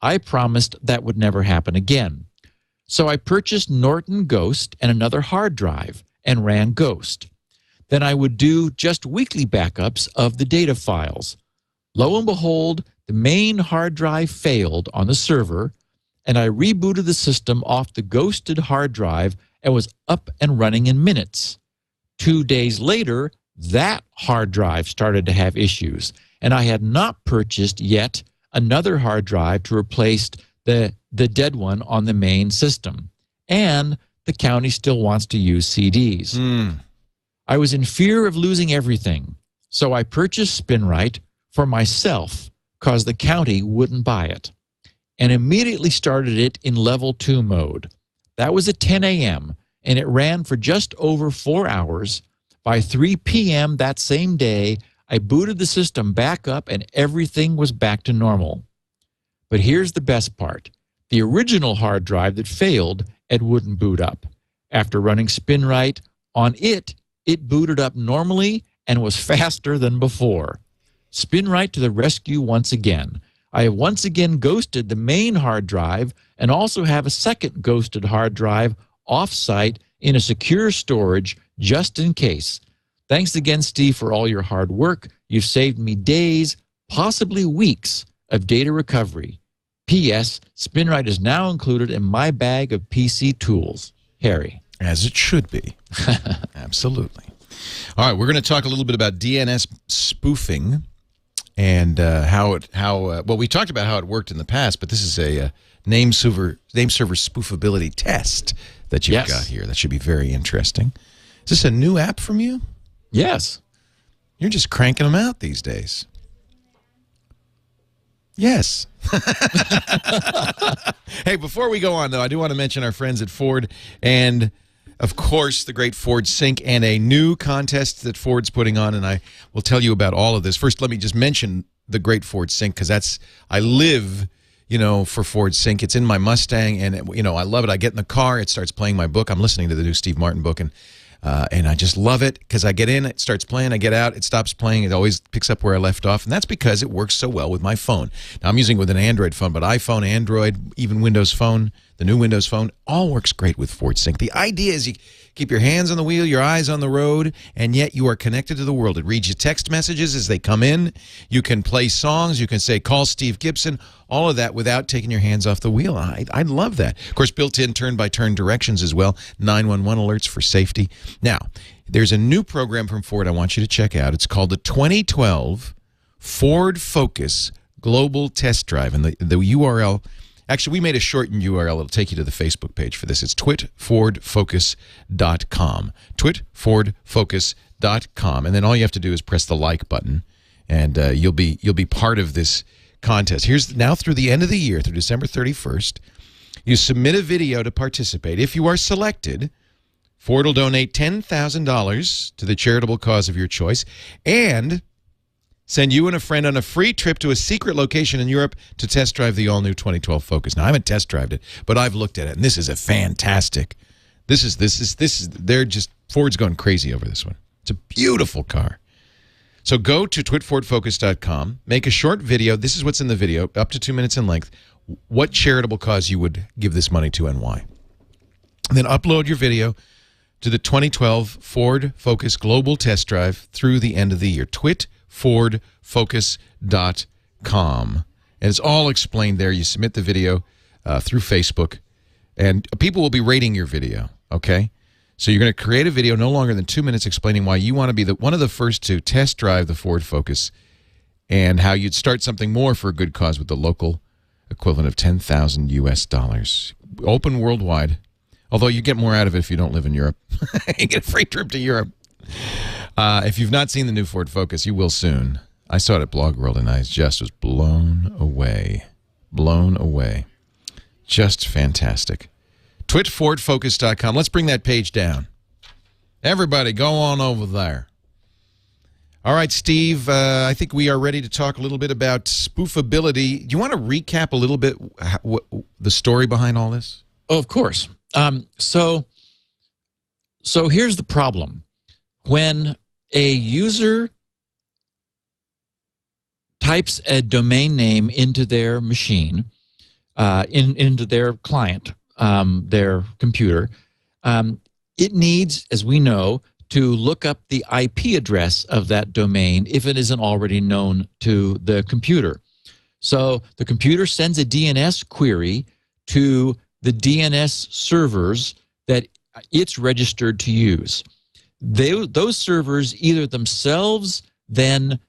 I promised that would never happen again. So I purchased Norton Ghost and another hard drive and ran Ghost. Then I would do just weekly backups of the data files. Lo and behold, the main hard drive failed on the server, and I rebooted the system off the ghosted hard drive and was up and running in minutes. 2 days later, that hard drive started to have issues, and I had not purchased yet another hard drive to replace the dead one on the main system. And the county still wants to use CDs. I was in fear of losing everything, so I purchased Spinrite for myself because the county wouldn't buy it, and immediately started it in level 2 mode. That was at 10 a.m., and it ran for just over 4 hours. By 3 p.m. that same day, I booted the system back up and everything was back to normal. But here's the best part. The original hard drive that failed, it wouldn't boot up. After running Spinrite on it, it booted up normally and was faster than before. Spinrite to the rescue once again. I have once again ghosted the main hard drive and also have a second ghosted hard drive off-site in a secure storage just in case. Thanks again, Steve, for all your hard work. You've saved me days, possibly weeks, of data recovery. P.S. Spinrite is now included in my bag of PC tools. Harry. As it should be. Absolutely. All right, we're going to talk a little bit about DNS spoofing and well, we talked about how it worked in the past, but this is a name server spoofability test that you've got here. That should be very interesting. Is this a new app from you? Yes. You're just cranking them out these days. Yes. Hey, before we go on, though, I do want to mention our friends at Ford and, of course, the great Ford Sync and a new contest that Ford's putting on, and I will tell you about all of this. First, let me just mention the great Ford Sync, because I live, for Ford Sync. It's in my Mustang, and, I love it. I get in the car, it starts playing my book. I'm listening to the new Steve Martin book, and I just love it because I get in, it starts playing, I get out, it stops playing, it always picks up where I left off, and that's because it works so well with my phone. Now, I'm using it with an Android phone, but iPhone, Android, even Windows Phone, the new Windows Phone, all works great with Ford Sync. The idea is you keep your hands on the wheel, your eyes on the road, and yet you are connected to the world. It reads you text messages as they come in. You can play songs. You can say, call Steve Gibson, all of that without taking your hands off the wheel. I love that. Of course, built-in turn-by-turn directions as well, 911 alerts for safety. Now, there's a new program from Ford I want you to check out. It's called the 2012 Ford Focus Global Test Drive, and the URL... Actually, we made a shortened URL. It'll take you to the Facebook page for this. It's twitfordfocus.com. twitfordfocus.com. And then all you have to do is press the like button, and you'll be part of this contest. Here's now through the end of the year, through December 31st, you submit a video to participate. If you are selected, Ford will donate $10,000 to the charitable cause of your choice and send you and a friend on a free trip to a secret location in Europe to test drive the all-new 2012 Focus. Now, I haven't test drived it, but I've looked at it, and this is a fantastic. Ford's going crazy over this one. It's a beautiful car. So go to twitfordfocus.com, make a short video. This is what's in the video, up to 2 minutes in length. What charitable cause you would give this money to and why. And then upload your video to the 2012 Ford Focus Global Test Drive through the end of the year. twitfordfocus.com. And it's all explained there. You submit the video through Facebook, and people will be rating your video, okay? So you're going to create a video no longer than 2 minutes explaining why you want to be one of the first to test drive the Ford Focus and how you'd start something more for a good cause with the local equivalent of $10,000 US. Open worldwide. Although you get more out of it if you don't live in Europe. You get a free trip to Europe. If you've not seen the new Ford Focus, you will soon. I saw it at Blog World, and I just was blown away. Blown away. Just fantastic. twitfordfocus.com. Let's bring that page down. Everybody, go on over there. All right, Steve, I think we are ready to talk a little bit about spoofability. Do you want to recap a little bit the story behind all this? Oh, of course. So here's the problem. When a user types a domain name into their machine, into their client, their computer, it needs, as we know, to look up the IP address of that domain if it isn't already known to the computer. So the computer sends a DNS query to the DNS servers that it's registered to use. Those servers either themselves then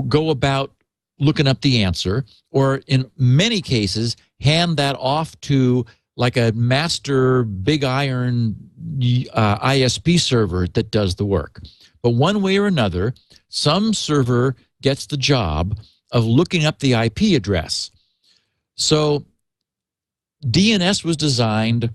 go about looking up the answer, or in many cases hand that off to like a master big iron ISP server that does the work. But one way or another, some server gets the job of looking up the IP address. So DNS was designed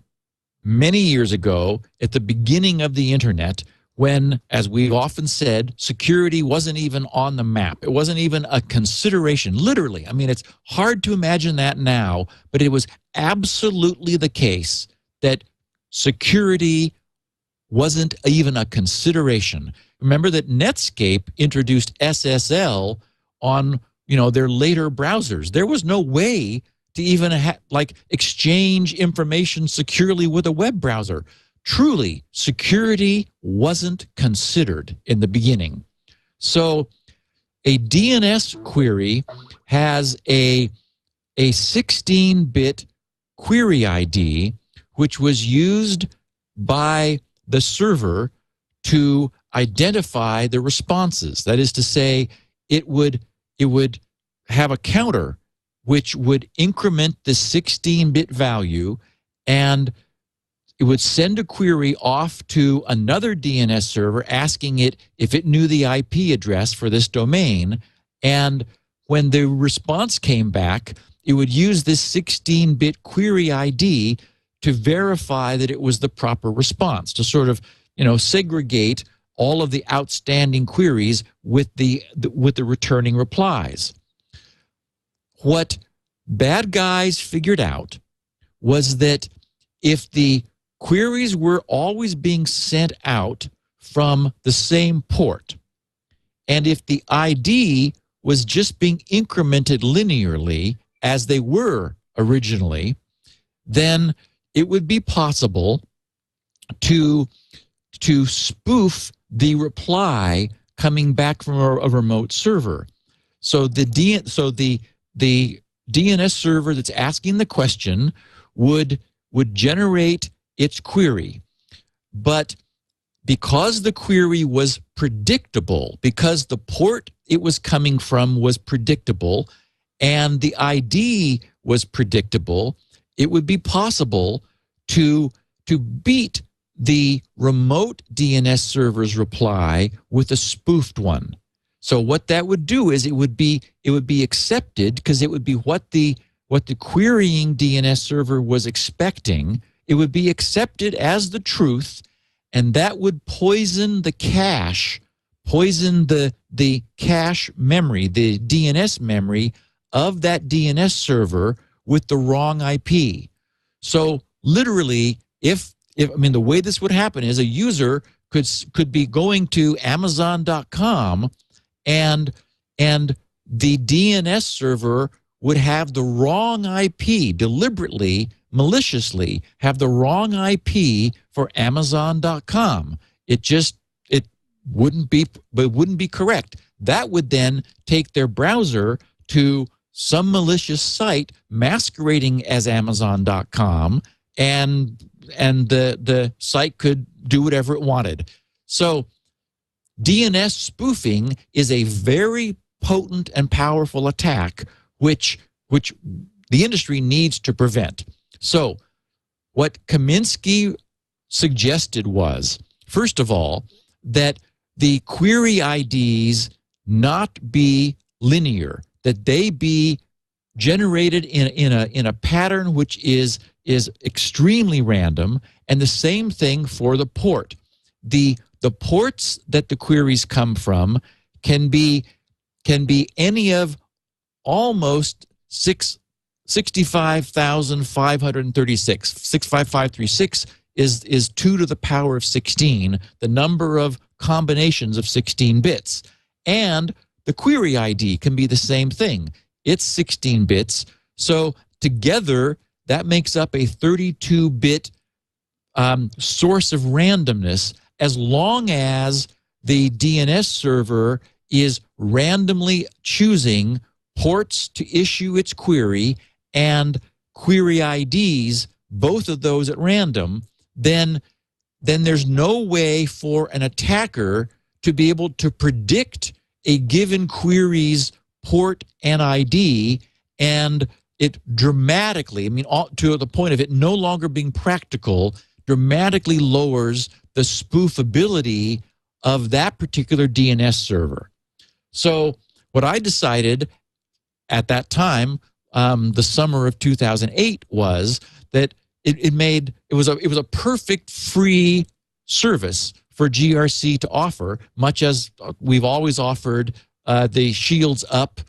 many years ago at the beginning of the internet when, as we've often said, security wasn't even on the map. It wasn't even a consideration, literally. I mean, it's hard to imagine that now, but it was absolutely the case that security wasn't even a consideration. Remember that Netscape introduced SSL on, their later browsers. There was no way to even exchange information securely with a web browser. Truly, security wasn't considered in the beginning. So a DNS query has a 16-bit query ID, which was used by the server to identify the responses. That is to say, it would have a counter which would increment the 16-bit value, and it would send a query off to another DNS server asking it if it knew the IP address for this domain. And when the response came back, it would use this 16-bit query ID to verify that it was the proper response, to sort of, segregate all of the outstanding queries with the returning replies. What bad guys figured out was that if the queries were always being sent out from the same port, and if the ID was just being incremented linearly as they were originally, then it would be possible to spoof the reply coming back from a remote server. So the DNS server that's asking the question would generate its query. But because the query was predictable, because the port it was coming from was predictable, and the ID was predictable, it would be possible to beat the remote DNS server's reply with a spoofed one. So what that would do is it would be accepted because it would be what the querying DNS server was expecting. It would be accepted as the truth, and that would poison the cache, poison the cache memory, the DNS memory of that DNS server with the wrong IP. So literally, if I mean, the way this would happen is a user could be going to Amazon.com and the DNS server would have the wrong IP, deliberately, maliciously have the wrong IP for Amazon.com. It wouldn't be correct. That would then take their browser to some malicious site masquerading as Amazon.com, and the site could do whatever it wanted. So DNS spoofing is a very potent and powerful attack which the industry needs to prevent. So what Kaminsky suggested was, first of all, that the query IDs not be linear, that they be generated in a pattern which is extremely random, and the same thing for the port. The ports that the queries come from can be any of almost 65,536. 65536 is 2 to the power of 16, the number of combinations of 16 bits. And the query ID can be the same thing. It's 16 bits. So together, that makes up a 32-bit source of randomness, as long as the DNS server is randomly choosing ports to issue its query and query IDs, both of those at random, then there's no way for an attacker to be able to predict a given query's port and ID, and it dramatically, I mean, to the point of it no longer being practical, dramatically lowers the spoofability of that particular DNS server. So what I decided at that time, the summer of 2008, was that it was a perfect free service for GRC to offer, much as we've always offered the Shields Up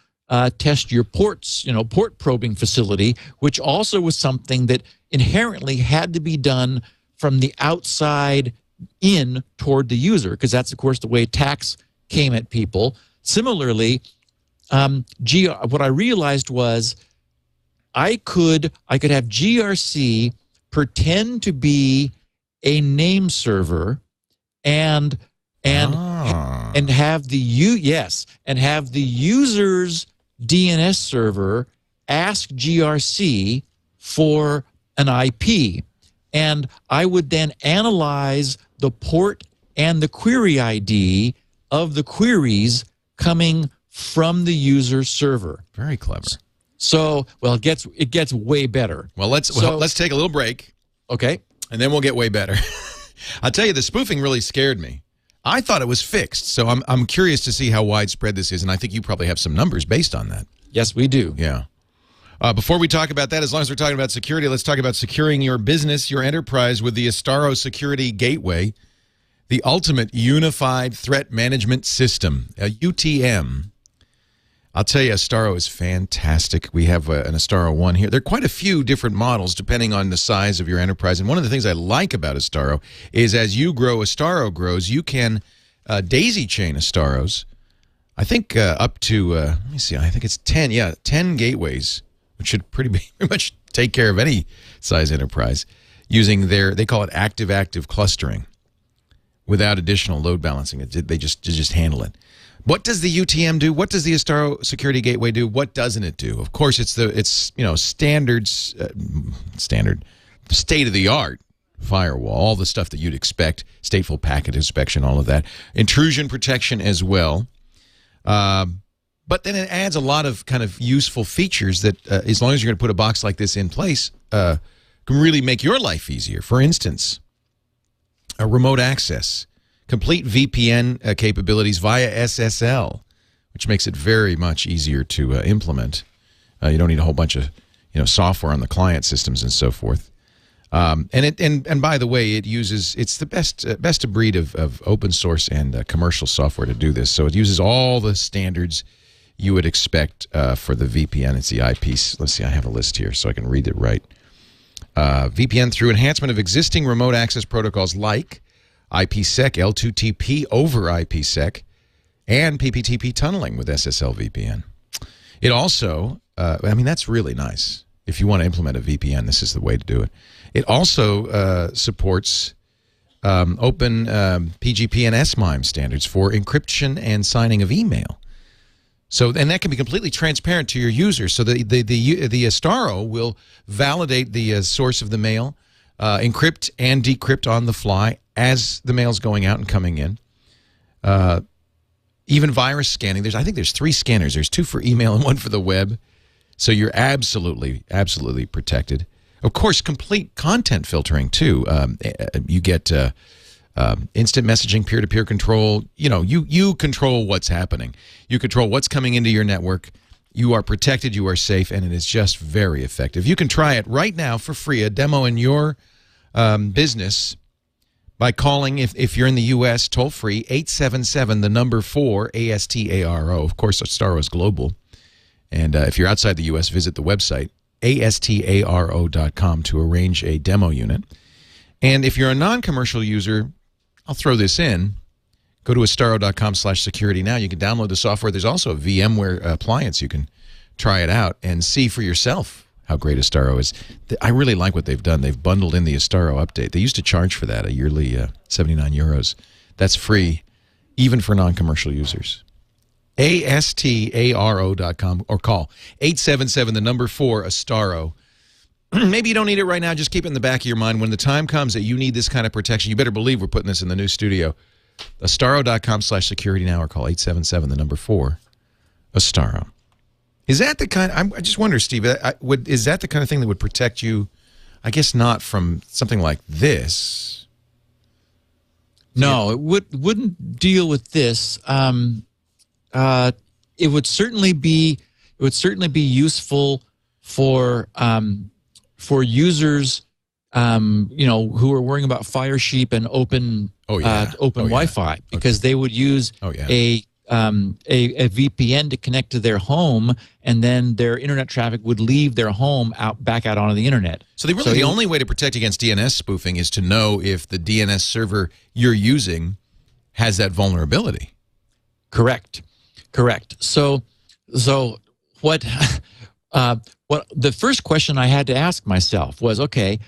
test your ports, port probing facility, which also was something that inherently had to be done from the outside in toward the user, because that's, of course, the way attacks came at people. Similarly, what I realized was I could have GRC pretend to be a name server and have the user's DNS server ask GRC for an IP, and I would then analyze the port and the query ID of the queries coming from the user server. Very clever. So, well, it gets way better. Well, let's take a little break. Okay. And then we'll get way better. I'll tell you, the spoofing really scared me. I thought it was fixed, so I'm curious to see how widespread this is, and I think you probably have some numbers based on that. Yes, we do. Yeah. Before we talk about that, as long as we're talking about security, let's talk about securing your business, your enterprise with the Astaro Security Gateway, the ultimate unified threat management system, a UTM. I'll tell you, Astaro is fantastic. We have an Astaro 1 here. There are quite a few different models depending on the size of your enterprise. And one of the things I like about Astaro is as you grow, Astaro grows, you can daisy chain Astaros. I think up to, let me see, I think it's 10. Yeah, 10 gateways, which should pretty much take care of any size enterprise using they call it active-active clustering without additional load balancing. They just handle it. What does the UTM do? What does the Astaro Security Gateway do? What doesn't it do? Of course, it's standard state-of-the-art firewall, all the stuff that you'd expect, stateful packet inspection, all of that, intrusion protection as well. But then it adds a lot of kind of useful features that, as long as you're going to put a box like this in place, can really make your life easier. For instance, a remote access. Complete VPN capabilities via SSL, which makes it very much easier to implement. You don't need a whole bunch of software on the client systems and so forth. And by the way, it's the best of breed of open source and commercial software to do this. So it uses all the standards you would expect for the VPN. It's the IP. Let's see, I have a list here so I can read it right. VPN through enhancement of existing remote access protocols like IPsec, L2TP over IPsec, and PPTP tunneling with SSL VPN. It also, I mean, that's really nice. If you want to implement a VPN, this is the way to do it. It also supports open PGP and SMIME standards for encryption and signing of email. So, and that can be completely transparent to your users. So the Astaro will validate the source of the mail, encrypt and decrypt on the fly as the mail's going out and coming in. Even virus scanning. I think there's 3 scanners. There's 2 for email and 1 for the web. So you're absolutely protected. Of course, complete content filtering too. You get instant messaging, peer-to-peer control. You know, you control what's happening. You control what's coming into your network. You are protected. You are safe, and it is just very effective. You can try it right now for free. A demo in your business by calling, if you're in the U.S., toll-free 877 the number 4 ASTARO. Of course, Astaro is global. And if you're outside the U.S., visit the website astaro.com to arrange a demo unit. And if you're a non-commercial user, I'll throw this in. Go to astaro.com/security now. You can download the software. There's also a VMware appliance. You can try it out and see for yourself how great Astaro is. I really like what they've done. They've bundled in the Astaro update. They used to charge for that, a yearly 79 euros. That's free, even for non-commercial users. astaro.com or call 877 the number 4 Astaro. Maybe you don't need it right now. Just keep it in the back of your mind. When the time comes that you need this kind of protection, you better believe we're putting this in the new studio. Astaro.com/security now or call 877 the number 4 Astaro. Is that the kind? I just wonder, Steve. Is that the kind of thing that would protect you? I guess not from something like this. No, it wouldn't deal with this. It would certainly be useful for users, you know, who are worrying about Firesheep and open Wi-Fi, because they would use a VPN to connect to their home, and then their internet traffic would leave their home back out onto the internet. So the only way to protect against DNS spoofing is to know if the DNS server you're using has that vulnerability. Correct. So what the first question I had to ask myself was, okay,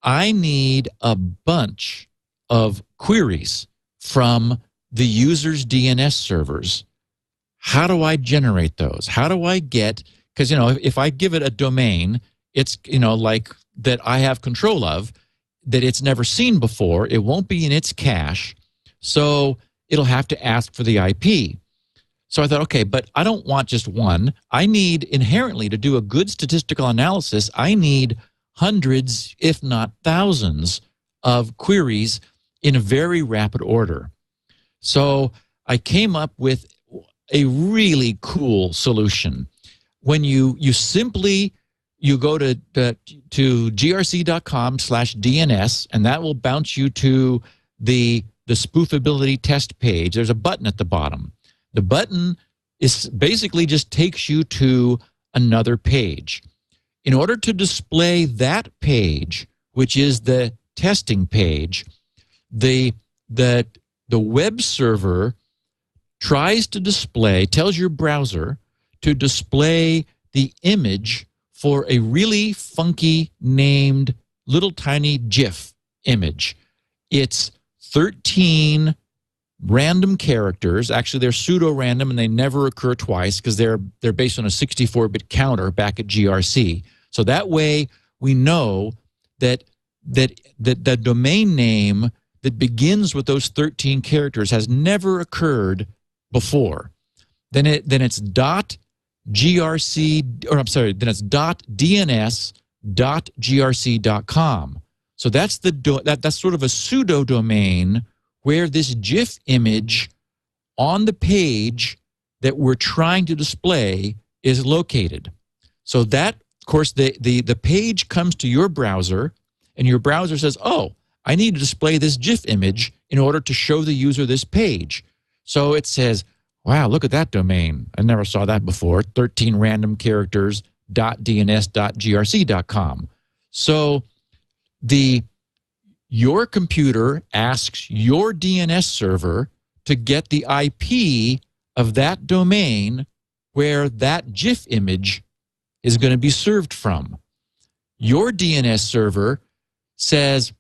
I need a bunch of queries from the user's DNS servers. How do I generate those? How do I get, because, you know, if I give it a domain, it's, you know, like that I have control of, that it's never seen before, it won't be in its cache, so it'll have to ask for the IP. So I thought, okay, but I don't want just one. I need inherently, to do a good statistical analysis, I need hundreds, if not thousands, of queries in a very rapid order. So I came up with a really cool solution. When you go to grc.com/DNS, and that will bounce you to the spoofability test page. There's a button at the bottom. The button is basically just takes you to another page. In order to display that page, which is the testing page, the web server tries to display, tells your browser to display the image for a really funky named little tiny GIF image. It's 13 random characters. Actually, they're pseudo-random and they never occur twice because they're based on a 64-bit counter back at GRC. So that way we know that the domain name that begins with those 13 characters has never occurred before. Then it's .grc, or I'm sorry, then it's .dns.grc.com. So that's that's sort of a pseudo domain where this GIF image on the page that we're trying to display is located. So that, of course, the page comes to your browser, and your browser says, oh, I need to display this GIF image in order to show the user this page. So it says, wow, look at that domain. I never saw that before, 13 random characters.dns.grc.com. So your computer asks your DNS server to get the IP of that domain where that GIF image is going to be served from. Your DNS server says,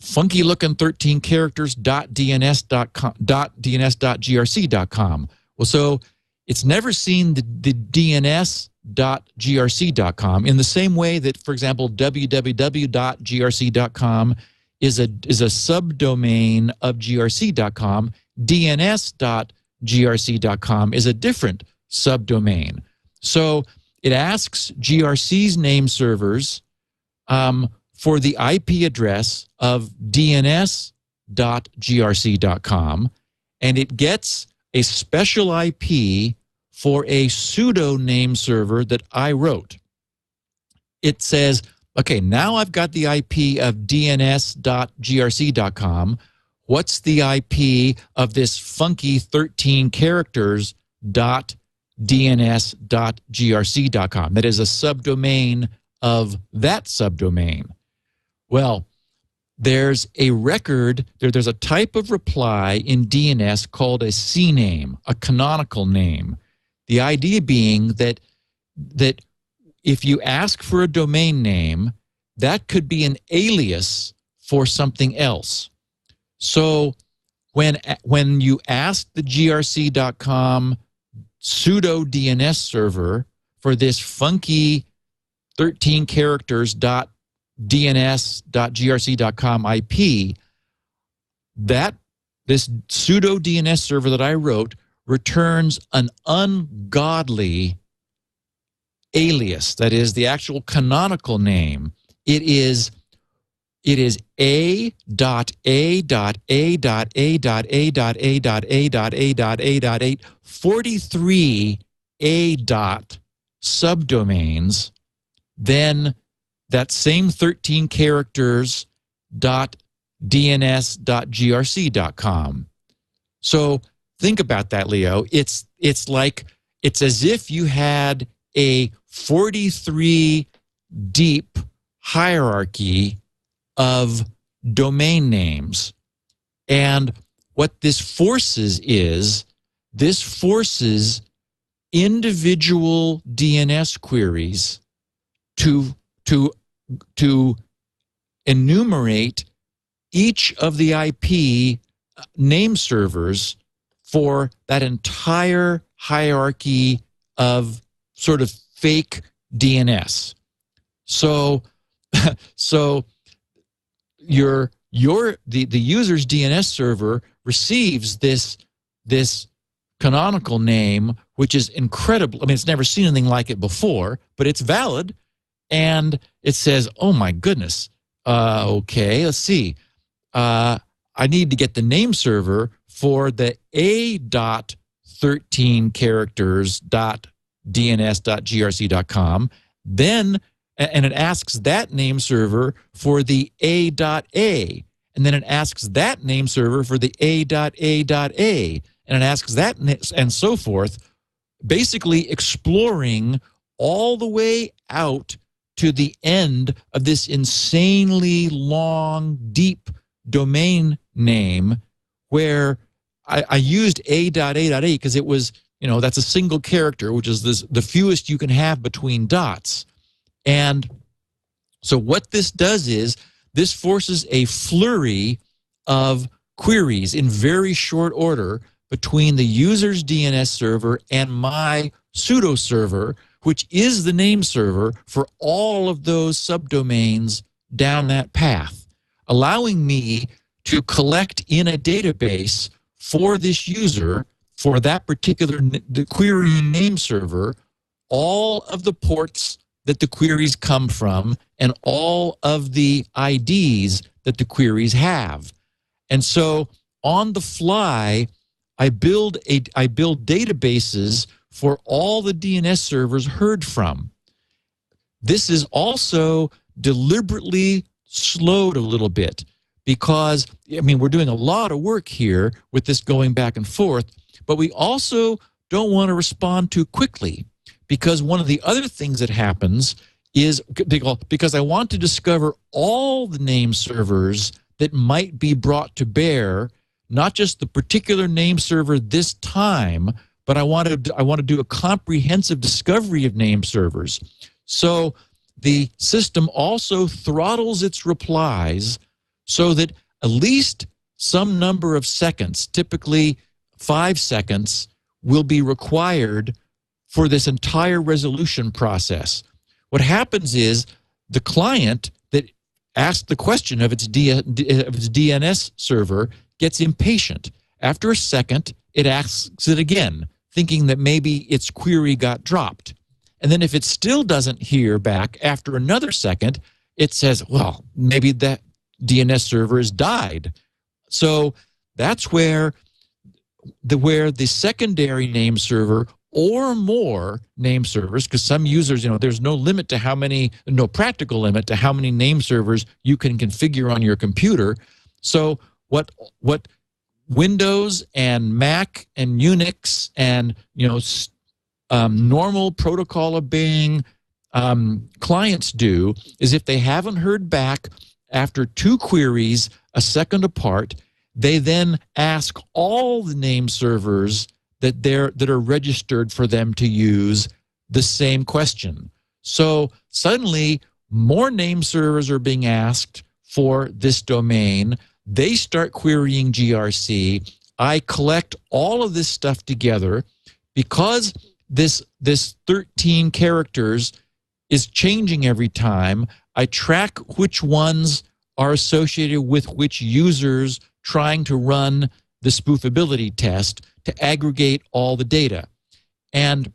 funky looking 13 characters.dns.grc.com. Well, so it's never seen the DNS.grc.com in the same way that, for example, www.grc.com is a subdomain of grc.com. DNS.grc.com is a different subdomain. So it asks GRC's name servers for the IP address of dns.grc.com, and it gets a special IP for a pseudo name server that I wrote. It says, okay, now I've got the IP of dns.grc.com. What's the IP of this funky 13 characters .dns.grc.com? That is a subdomain of that subdomain. Well, there's a record, there's a type of reply in DNS called a CNAME, a canonical name. The idea being that if you ask for a domain name, that could be an alias for something else. So when you ask the grc.com pseudo DNS server for this funky 13 characters .dns.grc.com IP, this pseudo DNS server that I wrote returns an ungodly alias. That is the actual canonical name. It is a.a.a.a.a.a.a.a.a.a.8 43 a dot subdomains, then that same 13 characters .dns.grc.com. So think about that, Leo. It's as if you had a 43 deep hierarchy of domain names. And what this forces is, this forces individual DNS queries to enumerate each of the IP name servers for that entire hierarchy of sort of fake DNS. So the user's DNS server receives this canonical name, which is incredible. I mean, it's never seen anything like it before, but it's valid. And it says, oh my goodness, okay, let's see. I need to get the name server for the a.13 characters .dns.grc.com. Then, and it asks that name server for the a.a. And then it asks that name server for the a.a.a. And it asks that, and so forth, basically exploring all the way out to the end of this insanely long, deep domain name, where I used a.a.a because it was, that's a single character, which is the fewest you can have between dots. And so what this does is this forces a flurry of queries in very short order between the user's DNS server and my pseudo server, which is the name server for all of those subdomains down that path, allowing me to collect in a database for this user, for that particular the querying name server, all of the ports that the queries come from and all of the IDs that the queries have. And so on the fly, I build databases for all the DNS servers heard from. this is also deliberately slowed a little bit because, I mean, we're doing a lot of work here with this going back and forth, but we also don't want to respond too quickly, because one of the other things that happens is, because I want to discover all the name servers that might be brought to bear, not just the particular name server this time, but I want to do a comprehensive discovery of name servers. So the system also throttles its replies so that at least some number of seconds, typically 5 seconds, will be required for this entire resolution process. What happens is the client that asked the question of its DNS server gets impatient. After a second, it asks it again, thinking that maybe its query got dropped. And then if it still doesn't hear back after another second, it says, well, maybe that DNS server has died. So that's where the secondary name server or more name servers, because some users, there's no limit to how many, no practical limit to how many name servers you can configure on your computer. So what Windows and Mac and Unix and normal protocol obeying clients do is, if they haven't heard back after 2 queries a second apart, they then ask all the name servers that are registered for them to use the same question. So suddenly more name servers are being asked for this domain. They start querying GRC. I collect all of this stuff together. Because this 13 characters is changing every time, I track which ones are associated with which users trying to run the spoofability test to aggregate all the data. And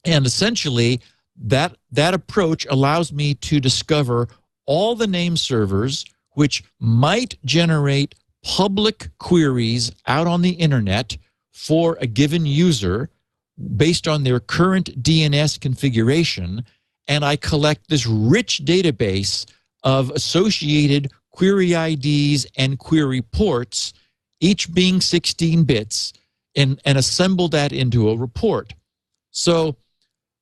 essentially, that approach allows me to discover all the name servers which might generate public queries out on the internet for a given user based on their current DNS configuration, and I collect this rich database of associated query IDs and query ports, each being 16 bits, and assemble that into a report. So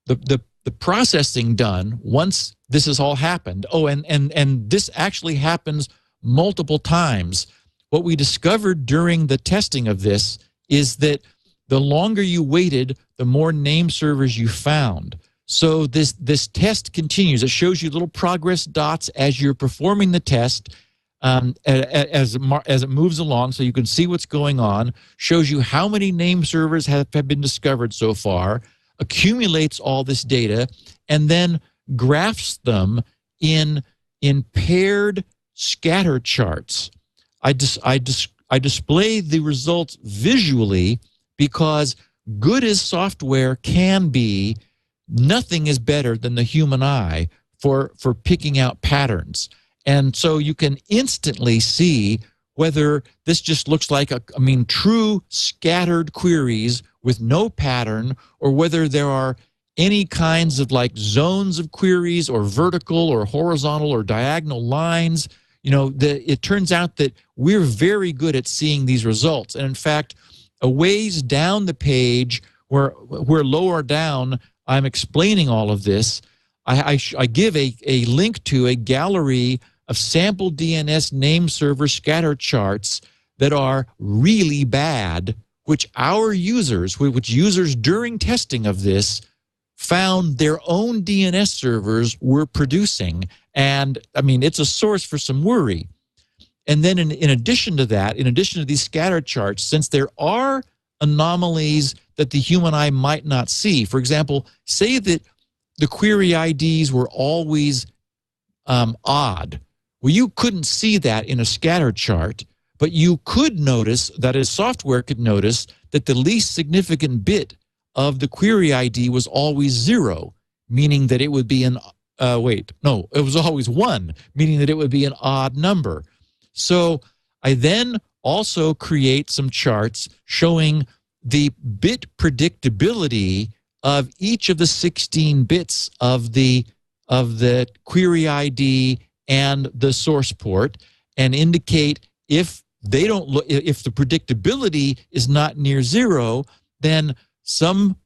the processing done once this has all happened, and this actually happens multiple times. What we discovered during the testing of this is that the longer you waited, the more name servers you found. So this test continues. It shows you little progress dots as you're performing the test, as it moves along, so you can see what's going on, shows you how many name servers have been discovered so far, accumulates all this data, and then graphs them in paired scatter charts. I display the results visually because, good as software can be, nothing is better than the human eye for picking out patterns. And so you can instantly see whether this just looks like true scattered queries with no pattern, or whether there are any kinds of zones of queries, or vertical or horizontal or diagonal lines. It turns out that we're very good at seeing these results. And in fact, a ways down the page, where lower down I'm explaining all of this, I give a link to a gallery of sample DNS name server scatter charts that are really bad, which users during testing of this found their own DNS servers were producing. And it's a source for some worry. And then in addition to that, in addition to these scatter charts, since there are anomalies that the human eye might not see, for example, say that the query IDs were always odd. Well, you couldn't see that in a scatter chart, but you could notice, that is, software could notice, that the least significant bit of the query ID was always 0, meaning that it would be it was always 1, meaning that it would be an odd number. So I then also create some charts showing the bit predictability of each of the 16 bits of the of the query ID and the source port and indicate if they don't look, if the predictability is not near zero, then some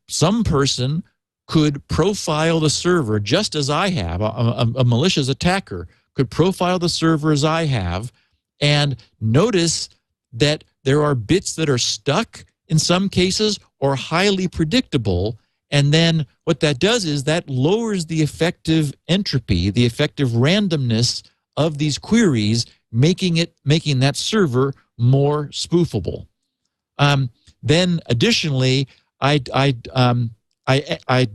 person could profile the server just as I have. A malicious attacker could profile the server as I have and notice that there are bits that are stuck in some cases or highly predictable. And then what that does is that lowers the effective entropy, the effective randomness of these queries, making that server more spoofable. Then additionally, I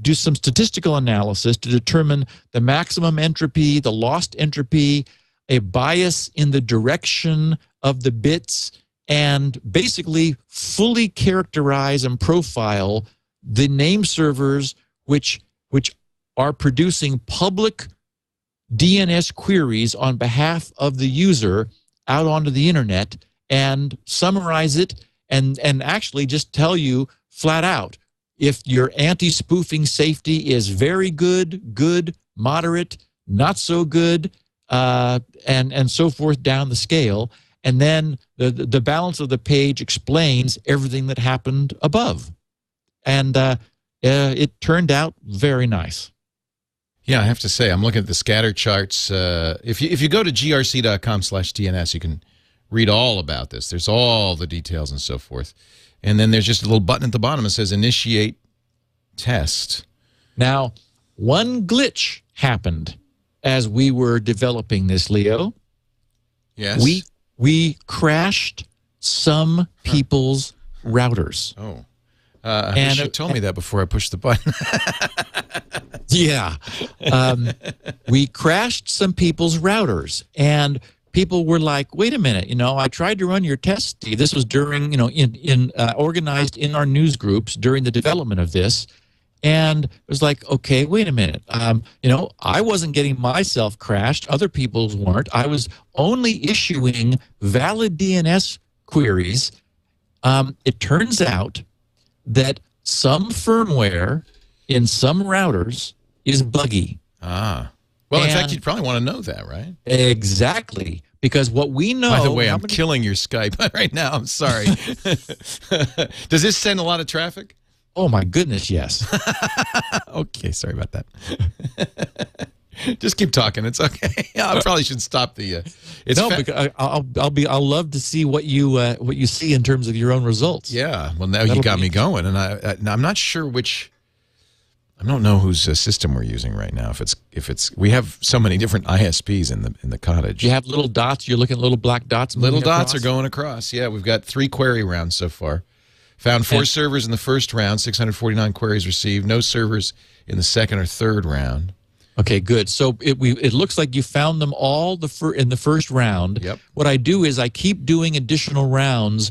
do some statistical analysis to determine the maximum entropy, the lost entropy, a bias in the direction of the bits, and basically fully characterize and profile the name servers which are producing public DNS queries on behalf of the user out onto the internet, and summarize it and actually just tell you flat out if your anti-spoofing safety is very good, good, moderate, not so good, and so forth down the scale. And then the balance of the page explains everything that happened above. And it turned out very nice. Yeah, I have to say, I'm looking at the scatter charts. If you go to grc.com/DNS, you can read all about this. There's all the details and so forth. And then there's just a little button at the bottom that says Initiate Test. Now, one glitch happened as we were developing this, Leo. Yes. We crashed some people's routers. Oh. You should have told me that before I pushed the button. Yeah. We crashed some people's routers, and people were like, wait a minute, I tried to run your test. This was during, organized in our news groups during the development of this. And it was like, okay, wait a minute. I wasn't getting myself crashed. Other people's weren't. I was only issuing valid DNS queries. It turns out that some firmware in some routers is buggy. Ah. Well, in fact, you'd probably want to know that, right? Exactly. Because what we know... By the way, I'm killing your Skype right now. I'm sorry. Does this send a lot of traffic? Oh, my goodness, yes. Okay, sorry about that. Just keep talking. It's okay. I probably should stop the... because I'll love to see what you see in terms of your own results. Yeah. Well, now you got me going, and I'm not sure which... I don't know whose system we're using right now. If it's we have so many different ISPs in the cottage. You have little dots. You're looking at little black dots. Little dots are going across. Yeah, we've got 3 query rounds so far. Found 4 servers in the first round. 649 queries received. No servers in the second or third round. Okay, good. So it looks like you found them all in the first round. Yep. What I do is I keep doing additional rounds,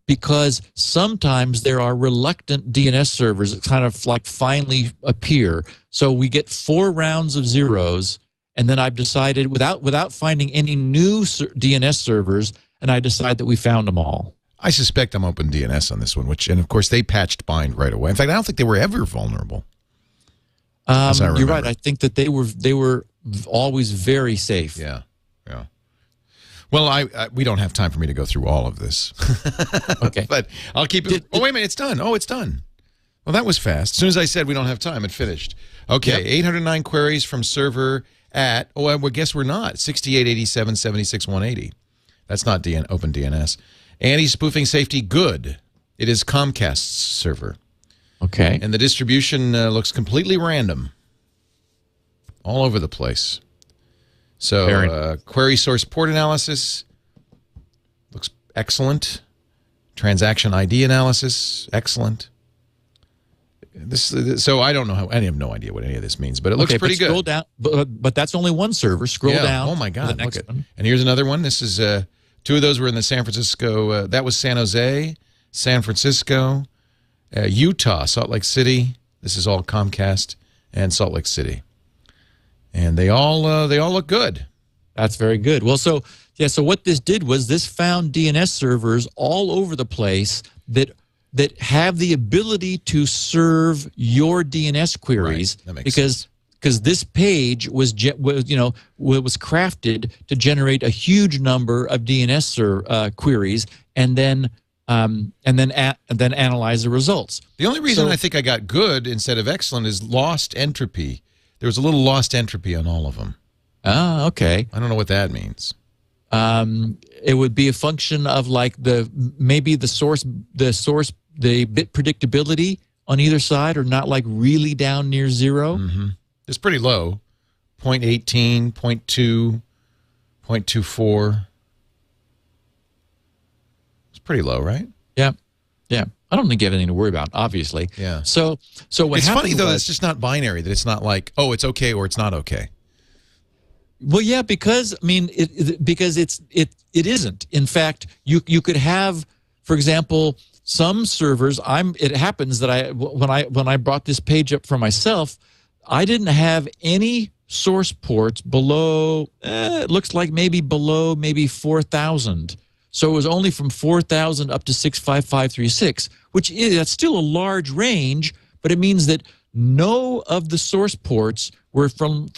because sometimes there are reluctant DNS servers that kind of like finally appear. So we get 4 rounds of zeros, and then I've decided, without finding any new DNS servers, and I decide that we found them all. I suspect I'm open DNS on this one, and of course they patched bind right away. In fact, I don't think they were ever vulnerable. You're right. I think that they were always very safe. Yeah, yeah. Well, we don't have time for me to go through all of this. Okay. But I'll keep it. Oh, wait a minute. It's done. Oh, it's done. Well, that was fast. As soon as I said we don't have time, it finished. Okay. Yep. 809 queries from server at, I guess we're not, 6887.76.180. That's not Open DNS. Anti-spoofing safety, good. It is Comcast's server. Okay. And the distribution looks completely random. All over the place. So query source port analysis looks excellent. Transaction ID analysis, excellent. So I don't know I have no idea what any of this means, but it looks pretty good. Scroll down, but that's only one server. Scroll down. Oh my God! Look at one. And here's another one. This is 2 of those were in the San Francisco. That was San Jose, San Francisco, Utah, Salt Lake City. This is all Comcast and Salt Lake City. And they all look good. That's very good. Well, so what this did was this found DNS servers all over the place that have the ability to serve your DNS queries. Right. That makes because sense. this page was crafted to generate a huge number of DNS queries and then analyze the results. The only reason I think I got good instead of excellent is lost entropy. There was a little lost entropy on all of them. Ah, okay. I don't know what that means. It would be a function of like maybe the bit predictability on either side are not like really down near zero. Mm-hmm. It's pretty low, 0.18, 0.2, 0.24. It's pretty low, right? Yeah, yeah. I don't think you have anything to worry about, obviously. Yeah. So what it's funny though. was, It's just not binary. That it's not like, oh, it's okay or it's not okay. Well, yeah, because I mean, it isn't. In fact, you could have, for example, some servers. It happens that when I brought this page up for myself, I didn't have any source ports below. It looks like maybe below 4,000. So it was only from 4,000 up to 65536, that's still a large range, but it means that no of the source ports were from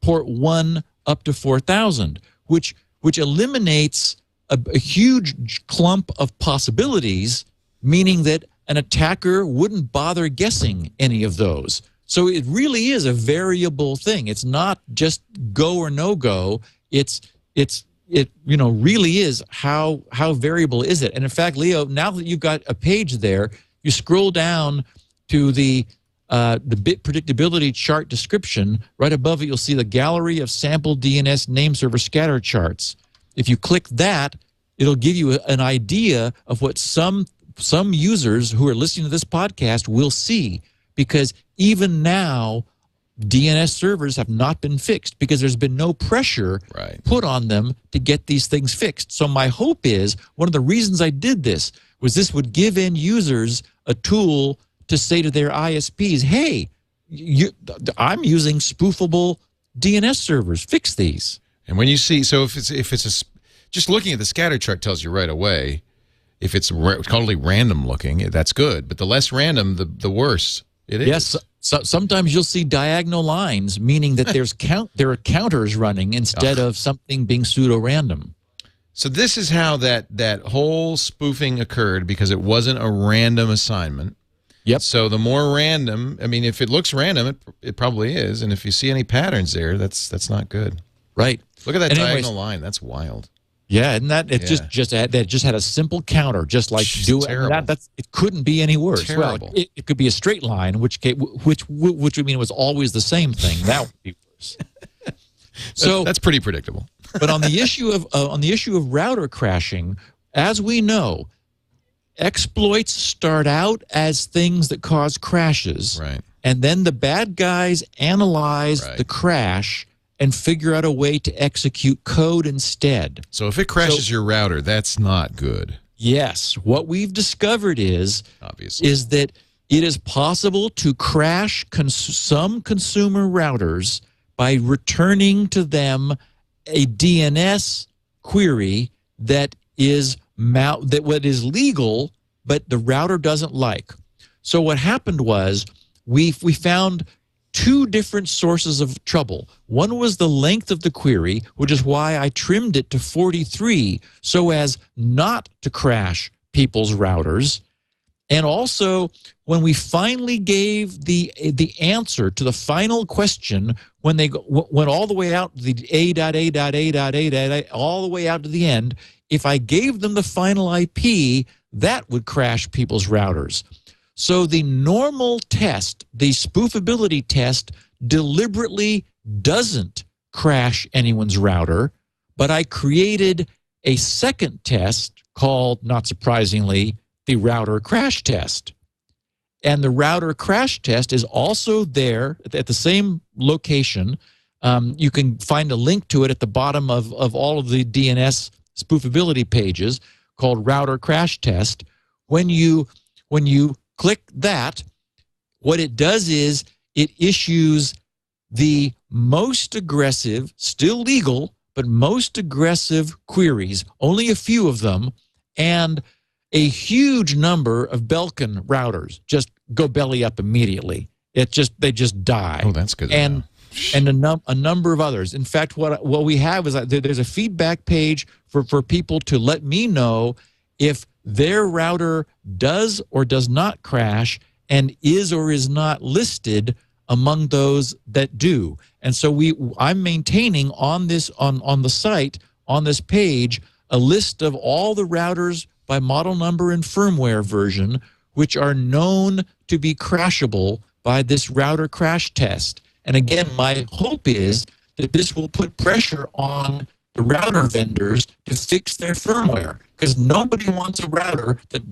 port 1 up to 4,000, which eliminates a huge clump of possibilities, meaning that an attacker wouldn't bother guessing any of those. So it really is a variable thing. It's not just go or no go. It really is how variable is it. And in fact, Leo, now that you've got a page there, you scroll down to the bit predictability chart description. Right above it, you'll see the gallery of sample DNS name server scatter charts. If you click that, it'll give you an idea of what some users who are listening to this podcast will see, because even now, DNS servers have not been fixed because there's been no pressure put on them to get these things fixed. So my hope is, one of the reasons I did this was this would give end users a tool to say to their ISPs, hey, I'm using spoofable DNS servers. Fix these. And when you see, so if it's just looking at the scatter chart tells you right away. If it's totally random looking, that's good. But the less random, the worse it is. Yes. So sometimes you'll see diagonal lines, meaning that there are counters running instead of something being pseudo-random. So this is how that whole spoofing occurred, because it wasn't a random assignment. Yep. So the more random, I mean, if it looks random, it probably is. And if you see any patterns there, that's not good. Right. Look at that diagonal line. That's wild. Yeah, and that it just had a simple counter, just like it couldn't be any worse. Terrible. Well, it could be a straight line, which would mean it was always the same thing. That would be worse. So that's pretty predictable. But on the issue of router crashing, as we know, exploits start out as things that cause crashes, right? And then the bad guys analyze the crash and figure out a way to execute code instead. So if it crashes your router, that's not good. Yes. What we've discovered is that it is possible to crash some consumer routers by returning to them a DNS query that is legal, but the router doesn't like. So what happened was we found two different sources of trouble. One was the length of the query, which is why I trimmed it to 43 so as not to crash people's routers. And also, when we finally gave the answer to the final question, when they went all the way out, the A.A.A.A. all the way out to the end, if I gave them the final IP, that would crash people's routers. So the normal test, the spoofability test, deliberately doesn't crash anyone's router, but I created a second test called, not surprisingly, the router crash test. And the router crash test is also there at the same location. You can find a link to it at the bottom of all of the DNS spoofability pages, called router crash test. When you click that, what it does is it issues the most aggressive, still legal, but most aggressive queries, only a few of them, and a huge number of Belkin routers just go belly up immediately. They just die. Oh, that's good. and a number of others. In fact, what we have is there's a feedback page for people to let me know if their router does or does not crash and is or is not listed among those that do. And so I'm maintaining on the site, on this page, a list of all the routers by model number and firmware version which are known to be crashable by this router crash test. And again, my hope is that this will put pressure on the router vendors to fix their firmware, because nobody wants a router that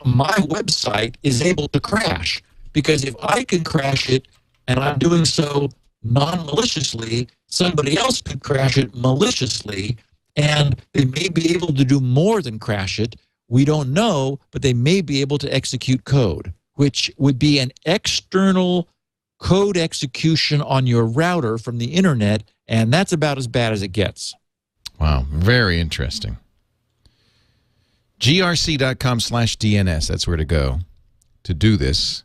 my website is able to crash. Because if I can crash it and I'm doing so non-maliciously, somebody else could crash it maliciously, and they may be able to do more than crash it. We don't know, but they may be able to execute code, which would be an external code execution on your router from the internet, and that's about as bad as it gets. Wow, very interesting. grc.com/DNS, that's where to go to do this.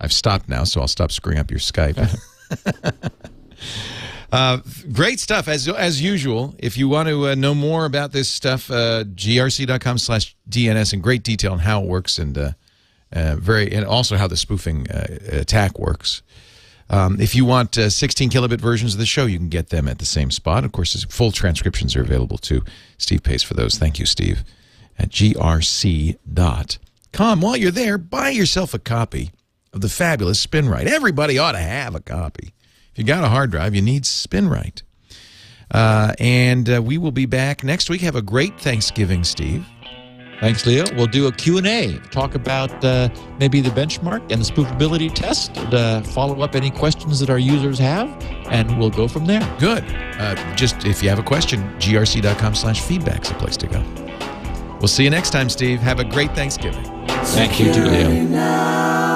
I've stopped now, so I'll stop screwing up your Skype. Great stuff, as usual. If you want to know more about this stuff, grc.com/DNS, in great detail on how it works and also how the spoofing attack works. If you want 16 kilobit versions of the show, you can get them at the same spot. Of course, full transcriptions are available too. Steve pays for those. Thank you, Steve. At grc.com. While you're there, buy yourself a copy of the fabulous Spinrite. Everybody ought to have a copy. If you got a hard drive, you need Spinrite. And we will be back next week. Have a great Thanksgiving, Steve. Thanks, Leo. We'll do a Q&A, talk about maybe the benchmark and the spoofability test, follow up any questions that our users have, and we'll go from there. Good. Just if you have a question, grc.com/feedback is the place to go. We'll see you next time, Steve. Have a great Thanksgiving. Thank you, Leo.